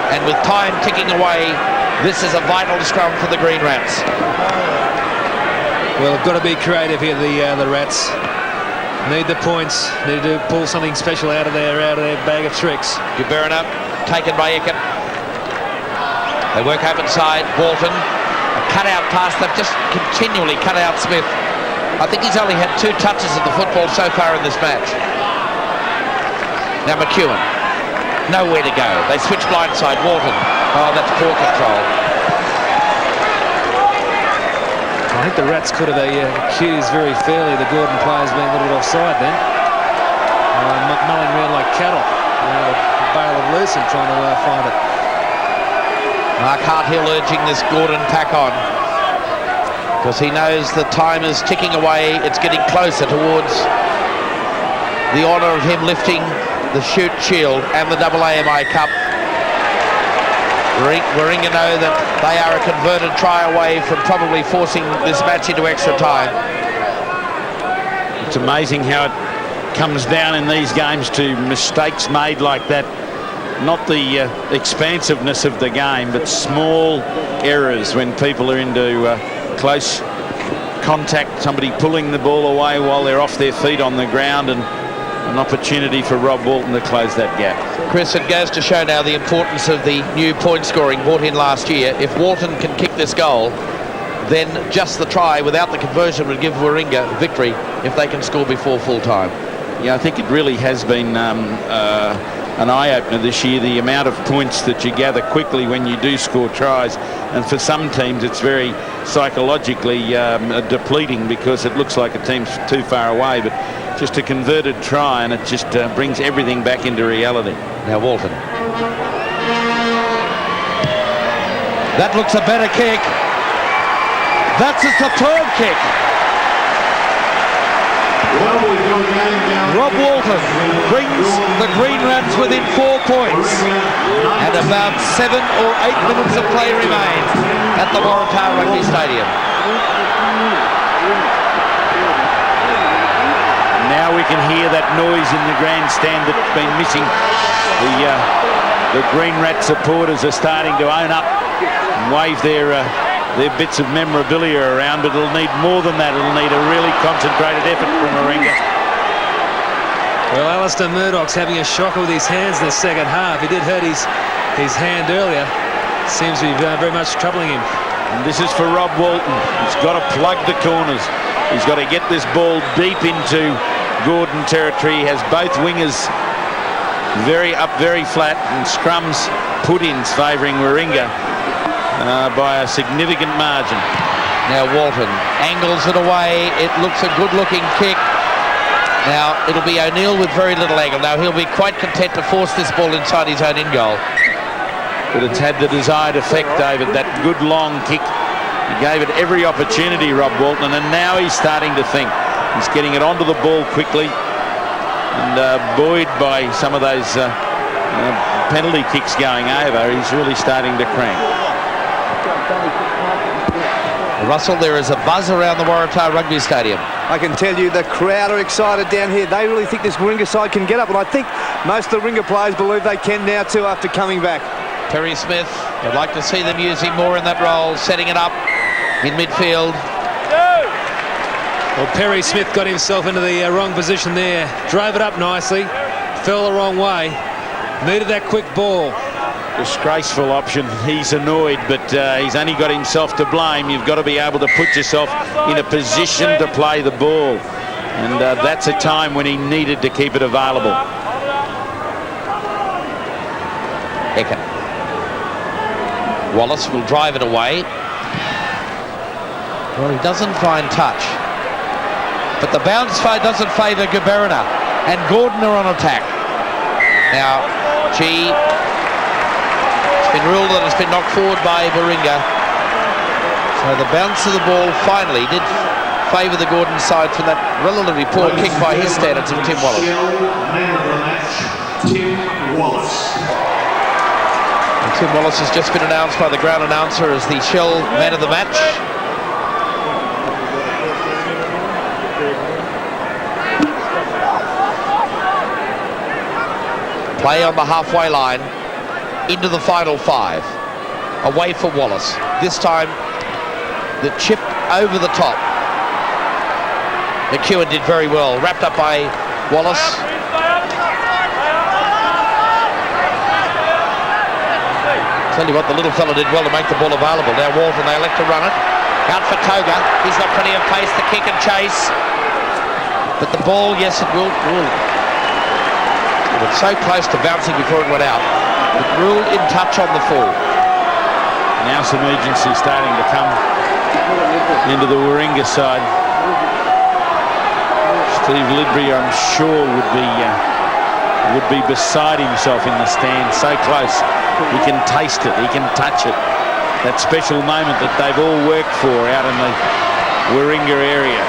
And with time ticking away, this is a vital scrum for the Green Rats. Well, they've got to be creative here, the Rats. Need the points. Need to pull something special out of their bag of tricks. Gaberina taken by Eckert. They work open side. Walton. A cut-out pass. They've just continually cut out Smith. I think he's only had 2 touches of the football so far in this match. Now McEwen. Nowhere to go. They switch blindside. Walton. Oh, that's poor control. I think the Rats could have accused very fairly the Gordon players being a little bit offside then. Mulling around like cattle. A bale of lucerne trying to find it. Mark Harthill urging this Gordon pack on, because he knows the time is ticking away. It's getting closer towards the honour of him lifting the Shoot Shield and the AAMI Cup. Warringah know that they are a converted try away from probably forcing this match into extra time. It's amazing how it comes down in these games to mistakes made like that. Not the expansiveness of the game, but small errors when people are into close contact, somebody pulling the ball away while they're off their feet on the ground, and an opportunity for Rob Walton to close that gap. Chris, it goes to show now the importance of the new point scoring brought in last year. If Walton can kick this goal, then just the try without the conversion would give Warringah victory if they can score before full time. Yeah, I think it really has been an eye-opener this year, the amount of points that you gather quickly when you do score tries, and for some teams it's very psychologically depleting because it looks like a team's too far away, but just a converted try and it just brings everything back into reality. Now Walton. That looks a better kick. That's a superb kick. Rob Walton brings the Green Rats within 4 points, and about 7 or 8 minutes of play remain at the Warringah Rugby Stadium. Now we can hear that noise in the grandstand that's been missing. The Green Rat supporters are starting to own up and wave their bits of memorabilia around, but it'll need more than that. It'll need a really concentrated effort from Warringah. Well, Alistair Murdoch's having a shocker with his hands in the second half. He did hurt his hand earlier. Seems to be very much troubling him. And this is for Rob Walton. He's got to plug the corners. He's got to get this ball deep into Gordon territory. He has both wingers very flat, and scrums put-ins favouring Warringah by a significant margin. Now Walton angles it away. It looks a good-looking kick. Now it'll be O'Neill with very little angle. Now he'll be quite content to force this ball inside his own in goal. But it's had the desired effect, David. That good long kick. He gave it every opportunity, Rob Walton, and now he's starting to think. He's getting it onto the ball quickly, and buoyed by some of those penalty kicks going over, he's really starting to crank. Russell, there is a buzz around the Warringah Rugby Stadium. I can tell you the crowd are excited down here. They really think this Warringah side can get up, and I think most of the Warringah players believe they can now too after coming back. Perry Smith, I'd like to see them using more in that role, setting it up in midfield. Well, Perry Smith got himself into the wrong position there. Drove it up nicely, fell the wrong way, needed that quick ball. Disgraceful option. He's annoyed, but he's only got himself to blame. You've got to be able to put yourself in a position to play the ball, and that's a time when he needed to keep it available. Ecker. Wallace will drive it away. Well, he doesn't find touch, but the bounce doesn't favour Gaberina, and Gordon are on attack. Now, it's been ruled that it's been knocked forward by Warringah. So the bounce of the ball finally did favour the Gordon side from that relatively poor kick by his standards of Tim Wallace. Man of the match, Tim Wallace. And Tim Wallace has just been announced by the ground announcer as the Shell man of the match. Play on the halfway line into the final 5. Away for Wallace. This time the chip over the top. McEwen did very well. Wrapped up by Wallace. Tell you what, the little fella did well to make the ball available. Now Walton, they elect to run it. Out for Toga. He's got plenty of pace to kick and chase. But the ball, yes, it will. It was so close to bouncing before it went out. It ruled in touch on the fall. Now some urgency starting to come into the Warringah side. Steve Lidbury, I'm sure, would be would be beside himself in the stand, so close. He can taste it, he can touch it. That special moment that they've all worked for out in the Warringah area.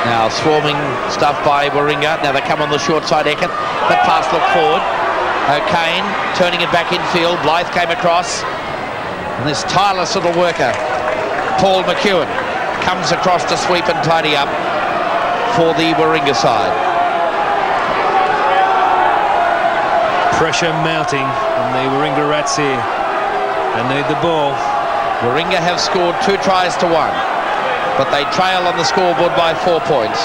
Now swarming stuff by Warringah. Now they come on the short side, Eckert. That pass looked forward. O'Kane turning it back infield. Blythe came across. And this tireless little worker, Paul McEwen, comes across to sweep and tidy up for the Warringah side. Pressure mounting on the Warringah Rats here. They need the ball. Warringah have scored 2 tries to 1, but they trail on the scoreboard by 4 points.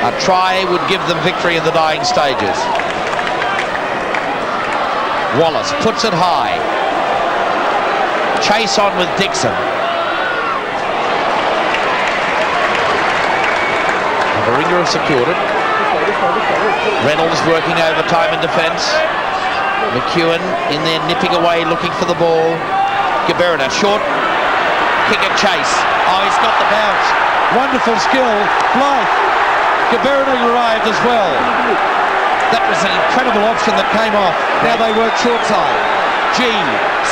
A try would give them victory in the dying stages. Wallace puts it high. Chase on with Dixon. Warringah have secured it. Reynolds working overtime in defence. McEwen in there nipping away, looking for the ball. Gaberina, short kick and chase. Oh, he's got the bounce. Wonderful skill. Blythe. Gaberina arrived as well. That was an incredible option that came off. Now they work short side. G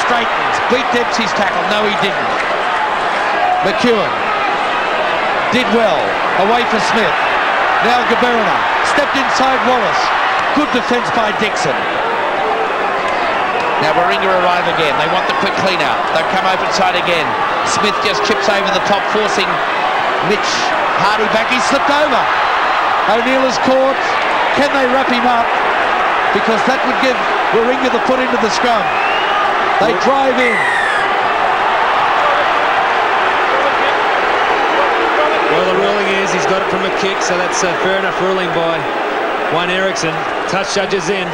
straightens, beat Dempsey's tackle. No, he didn't. McEwen did well. Away for Smith. Now Gaberina stepped inside Wallace. Good defence by Dixon. Now Warringah arrive again. They want the quick clean out. They'll come open side again. Smith just chips over the top, forcing Mitch Hardy back. He slipped over. O'Neill is caught. Can they wrap him up? Because that would give Warringah the foot into the scrum. They drive in. Well, the ruling is he's got it from a kick, so that's a fair enough ruling by Wayne Erickson. Touch judges in.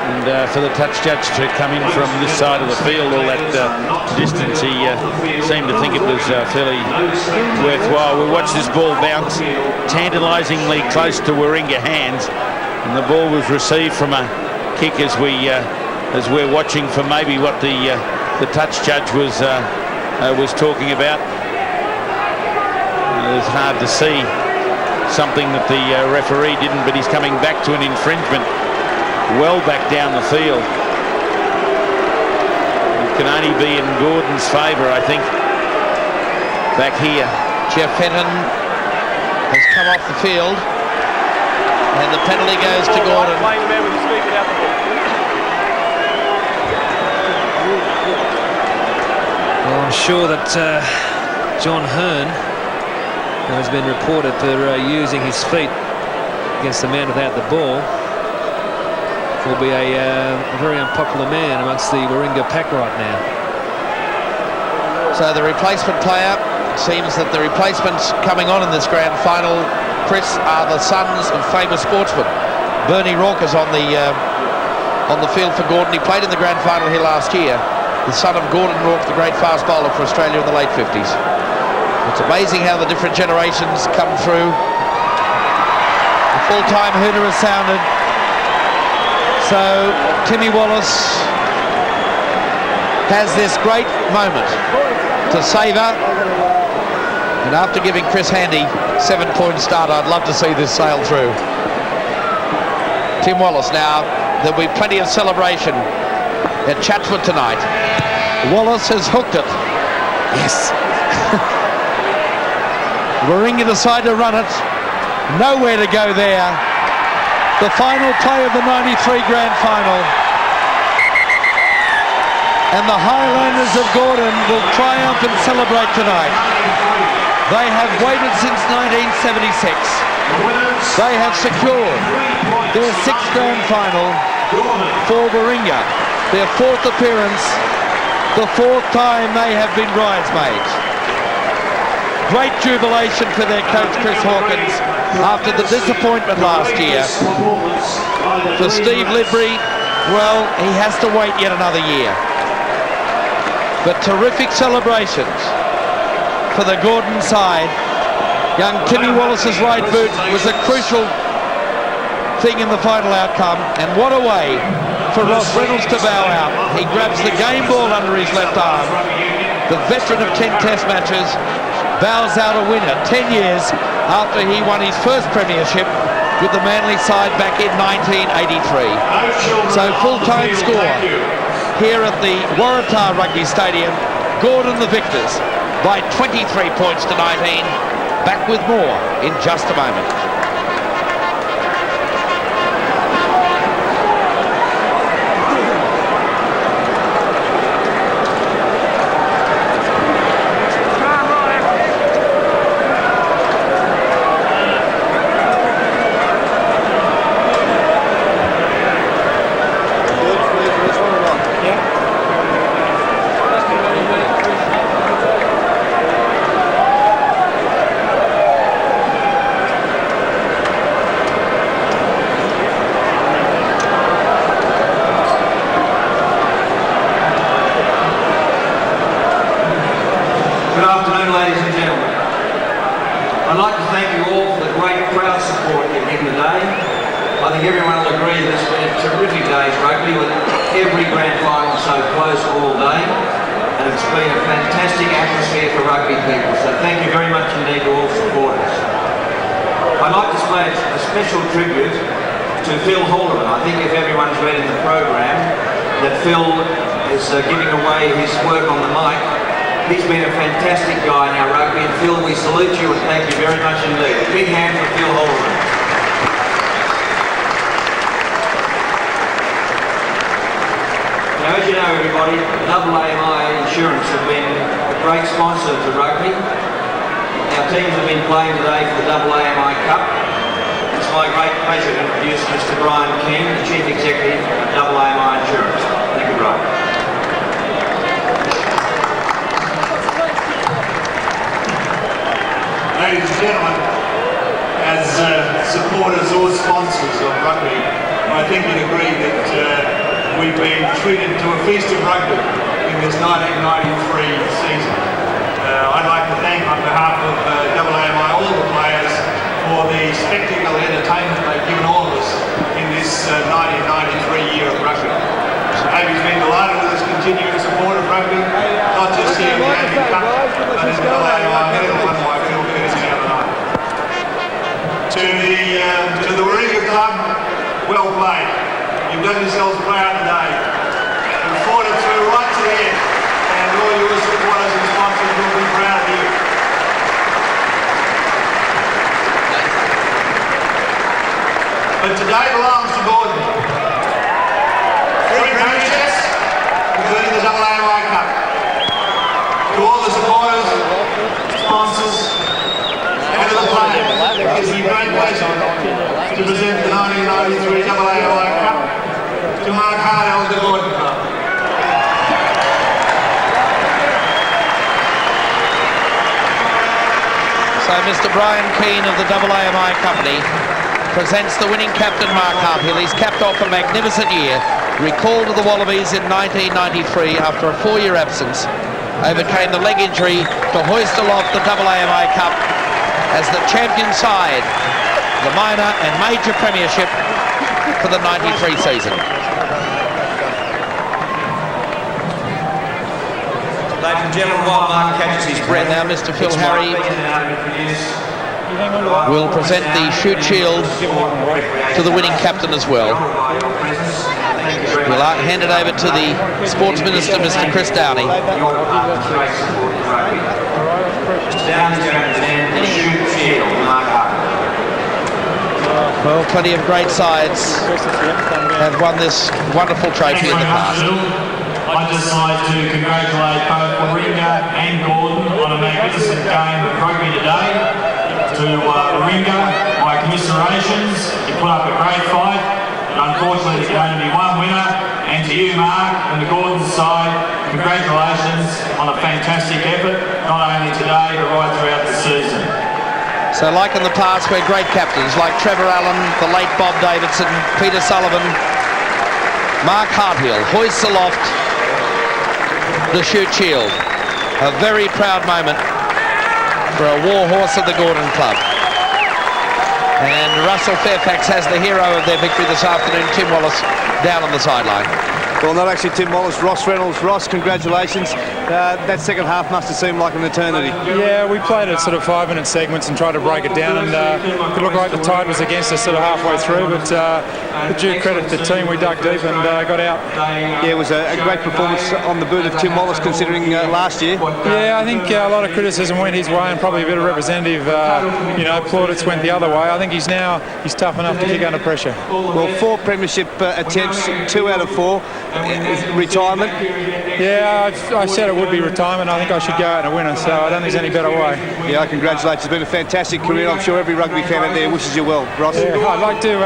And for the touch judge to come in from this side of the field all that distance, he seemed to think it was fairly worthwhile. We watched this ball bounce tantalisingly close to Warringah hands, and the ball was received from a kick as we're watching for maybe what the touch judge was talking about. It was hard to see something that the referee didn't, but he's coming back to an infringement well back down the field. It can only be in Gordon's favour, I think, back here. Jeff Fenton has come off the field, and the penalty goes to Gordon. Well, I'm sure that John Hearn has been reported for using his feet against the man without the ball. Will be a very unpopular man amongst the Warringah pack right now. So the replacement player, it seems that the replacements coming on in this grand final, Chris, are the sons of famous sportsmen. Bernie Rourke is on the field for Gordon. He played in the grand final here last year. The son of Gordon Rourke, the great fast bowler for Australia in the late 50s. It's amazing how the different generations come through. The full-time hooter has sounded. So Timmy Wallace has this great moment to savour, and after giving Chris Handy 7-point start, I'd love to see this sail through. Tim Wallace now, there'll be plenty of celebration at Chatswood tonight. Wallace has hooked it. Yes. Warringah decide to run it. Nowhere to go there. The final play of the 93 grand final. And the Highlanders of Gordon will triumph and celebrate tonight. They have waited since 1976. They have secured their 6th grand final for Warringah. Their 4th appearance, the 4th time they have been bridesmaids. Great jubilation for their coach Chris Hawkins after the disappointment last year. For Steve Lidbury, well, he has to wait yet another year. But terrific celebrations for the Gordon side. Young Timmy Wallace's right boot was a crucial thing in the final outcome, and what a way for Ross Reynolds to bow out. He grabs the game ball under his left arm. The veteran of 10 test matches bows out a winner 10 years after he won his first premiership with the Manly side back in 1983. So full-time score here at the Warringah Rugby Stadium. Gordon the victors by 23 points to 19. Back with more in just a moment. Giving away his work on the mic. He's been a fantastic guy in our rugby, and Phil, we salute you and thank you very much indeed. A big hand for Phil Holderman. Now, as you know, everybody, AMI Insurance have been a great sponsor to rugby. Our teams have been playing today for the AMI Cup. It's my great pleasure to introduce Mr. Brian King, the Chief Executive of AMI Insurance. Thank you, Brian. Ladies and gentlemen, as supporters or sponsors of rugby, I think you'd agree that we've been treated to a feast of rugby in this 1993 season. I'd like to thank on behalf of AMI all the players for the spectacle entertainment they've given all of us in this 1993 year of rugby. Amy's been delighted with us continuing support of rugby, not just here in the Amy Cup, but in the AMI medal won by Phil Curtis the other night. To the Warringah Club, well played. You've done yourselves proud today. You've fought it through right to the end, and all your supporters and sponsors will be proud of you. But today belongs to Gordon. Three premierships, including the AMI Cup. To all the supporters, sponsors, and to the players, it gives me great pleasure to present the 1993 AMI Cup to Mark Hardell of the Gordon Club. So Mr. Brian Keane of the AMI Company presents the winning captain Mark Harthill. He's capped off a magnificent year, recalled to the Wallabies in 1993 after a 4-year absence, overcame the leg injury to hoist aloft the AMI Cup as the champion side, the minor and major premiership for the 93 season. Ladies and gentlemen, while Mark catches his breath, now Mr. Phil Harry will present the Shoot Shield to the winning captain as well. We'll hand it over to the Sports Minister, Mr. Chris Downey. Well, plenty of great sides have won this wonderful trophy in the past. I'd just like to congratulate both Warringah and Gordon on a magnificent game of rugby today. To Warringah, my commiserations. You put up a great fight, but unfortunately there's going to be one winner. And to you, Mark, and the Gordon side, congratulations on a fantastic effort, not only today, but right throughout the season. So like in the past, where great captains like Trevor Allen, the late Bob Davidson, Peter Sullivan, Mark Harthill hoists aloft the Shoot Shield. A very proud moment for a war horse of the Gordon Club. And Russell Fairfax has the hero of their victory this afternoon, Tim Wallace, down on the sideline. Well, not actually Tim Wallace, Ross Reynolds. Ross, congratulations. That second half must have seemed like an eternity. Yeah, we played it sort of 5-minute segments and tried to break it down, and it looked like the tide was against us sort of halfway through, but with due credit to the team, we dug deep and got out. Yeah, it was a great performance on the boot of Tim Wallace considering last year. Yeah, I think a lot of criticism went his way and probably a bit of representative, plaudits went the other way. I think he's tough enough to kick under pressure. Well, 4 premiership attempts, 2 out of 4. Retirement? Yeah, I said it would be retirement. I think I should go out and a winner, so I don't think there's any better way. Yeah, I congratulate you. It's been a fantastic career. I'm sure every rugby fan out there wishes you well, Ross. Yeah, I'd like to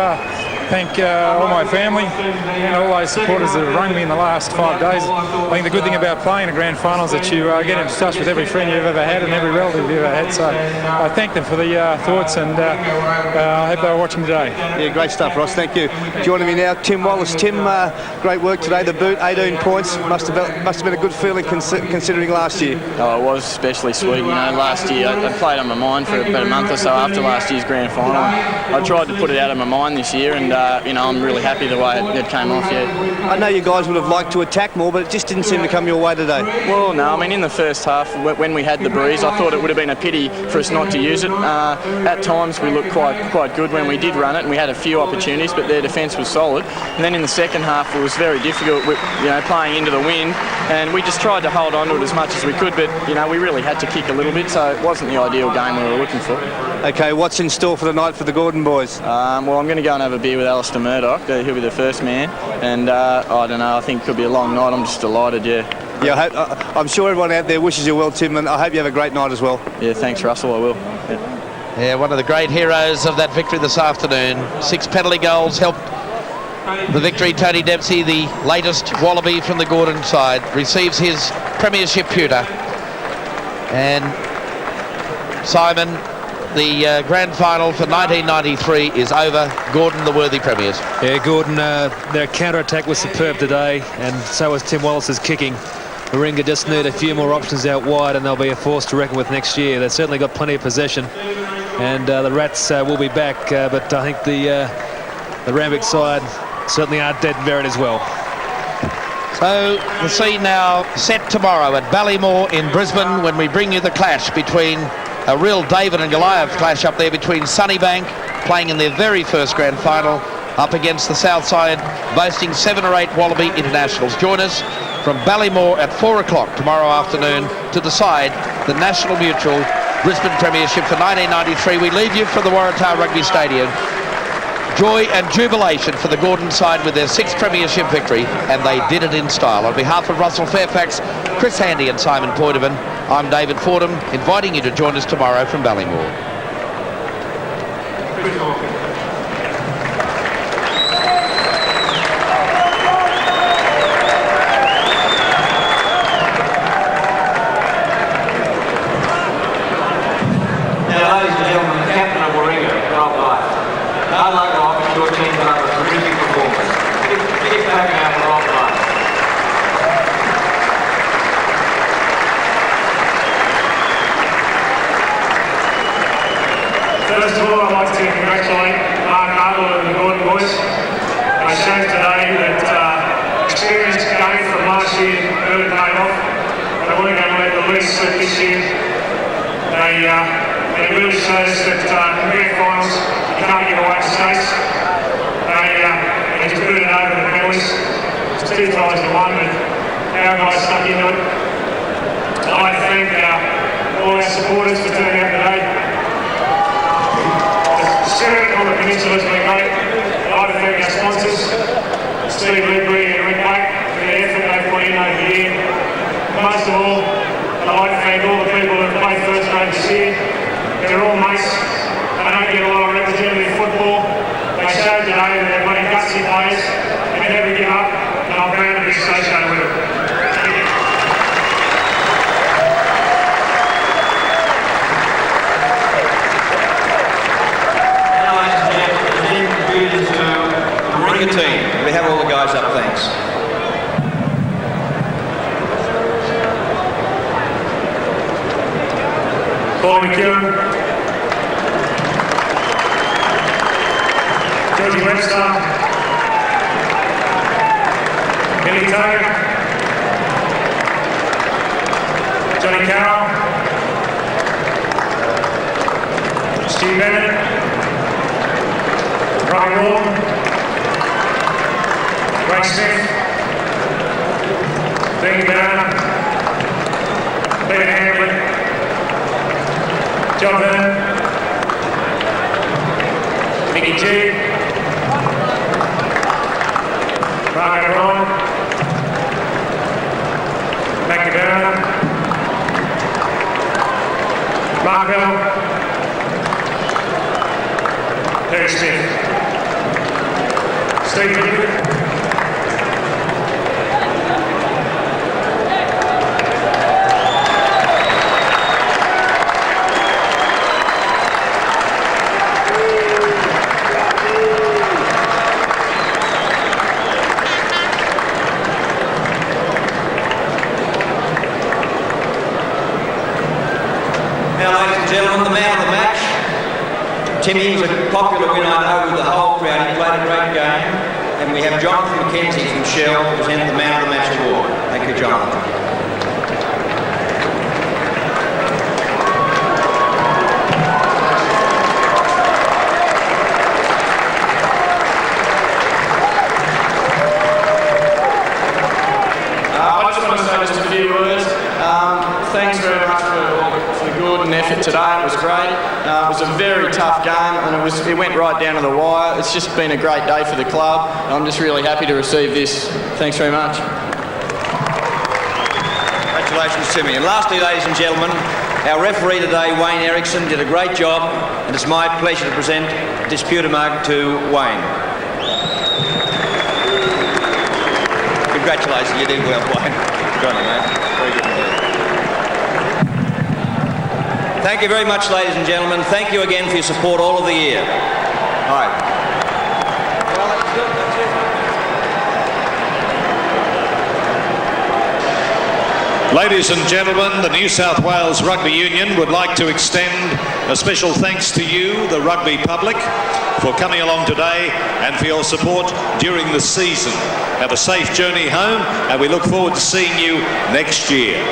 thank all my family and all those supporters that have rung me in the last 5 days. I think the good thing about playing a grand final is that you get in touch with every friend you've ever had and every relative you've ever had. So I thank them for the thoughts, and I hope they were watching today. Yeah, great stuff, Ross. Thank you. Joining me now, Tim Wallace. Tim, great work today. The boot, 18 points. Must have been a good feeling considering last year. Oh, it was especially sweet. Last year I played on my mind for about a month or so after last year's grand final. I tried to put it out of my mind this year, and I'm really happy the way it came off. Yeah. I know you guys would have liked to attack more, but it just didn't seem to come your way today. Well, no, I mean, in the first half, when we had the breeze, I thought it would have been a pity for us not to use it. At times we looked quite good when we did run it, and we had a few opportunities, but their defence was solid. And then in the second half, it was very difficult, playing into the wind, and we just tried to hold on to it as much as we could, but we really had to kick a little bit, so it wasn't the ideal game we were looking for. Okay, what's in store for the night for the Gordon boys? Well, I'm going to go and have a beer with Alistair Murdoch. He'll be the first man, and I don't know, I think it could be a long night. I'm just delighted. Yeah, I'm sure everyone out there wishes you well, Tim, and I hope you have a great night as well. Yeah, thanks, Russell. I will. Yeah, one of the great heroes of that victory this afternoon. 6 penalty goals helped the victory. Tony Dempsey, the latest Wallaby from the Gordon side, receives his premiership pewter. And Simon, the grand final for 1993 is over. Gordon, the worthy premiers. Yeah, Gordon, their counter-attack was superb today, and so was Tim Wallace's kicking. Warringah just need a few more options out wide, and they'll be a force to reckon with next year. They've certainly got plenty of possession, and the Rats will be back, but I think the Randwick side certainly aren't dead and buried as well. So the scene now set tomorrow at Ballymore in Brisbane when we bring you the clash between a real David and Goliath clash up there between Sunnybank, playing in their very first grand final, up against the south side, boasting 7 or 8 Wallaby internationals. Join us from Ballymore at 4 o'clock tomorrow afternoon to decide the National Mutual Brisbane Premiership for 1993. We leave you for the Waratah Rugby Stadium. Joy and jubilation for the Gordon side with their 6th premiership victory, and they did it in style. On behalf of Russell Fairfax, Chris Handy and Simon Poitevin, I'm David Fordham, inviting you to join us tomorrow from Ballymore. Now, ladies and gentlemen, the captain of Warringah, Rob Light. I'd like to offer your team another terrific performance. Keep backing out for Rob Light. First of all, I'd like to congratulate Mark Arnold and the Gordon boys. They showed today that experience gained from last year really paid off. They weren't going to let the least slip this year. They really showed us that in grand finals you can't give away states. They just put it over the penalties. It's 2 tries to 1, but our guys stuck into it. I'd like to thank all our supporters for turning out today. The spirit on the peninsula has been great. I'd like to thank our sponsors, Steve Ledbury and Rick Blake, for the effort they've put in over the year. Most of all, I'd like to thank all the people that have played first grade this year. They're all mates. They don't get a lot of representative football. They showed today that they're bloody gutsy players. They never give up, and I'm proud to be associated with them. Warringah team, we have all the guys up, thanks. Paul McEwen, Georgie Webster, Billy Taggart, Johnny Carroll, Stu Bennett, Ryan Ward, Ray Smith, Dean Downer, Peter Hamlin, John Bennett, Mickey G, Mark O'Brien, Mac Cabana, Mark Bell, Perry Smith, Steve Bidwick, Timmy was a popular winner, I know, with the whole crowd. He played a great game. And we have Jonathan McKenzie from Shell to present the Man of the Match award. Thank you, Jonathan. I just want to say just a few words. Thanks very much for the good and effort today. It was great. It was a very tough game, and it went right down to the wire. It's just been a great day for the club. I'm just really happy to receive this. Thanks very much. Congratulations, Timmy. And lastly, ladies and gentlemen, our referee today, Wayne Erickson, did a great job, and it's my pleasure to present the Disputer Mug to Wayne. Congratulations, you did well, Wayne. Good on you, mate. Very good indeed. Thank you very much, ladies and gentlemen. Thank you again for your support all of the year. All right. Ladies and gentlemen, the New South Wales Rugby Union would like to extend a special thanks to you, the rugby public, for coming along today and for your support during the season. Have a safe journey home, and we look forward to seeing you next year.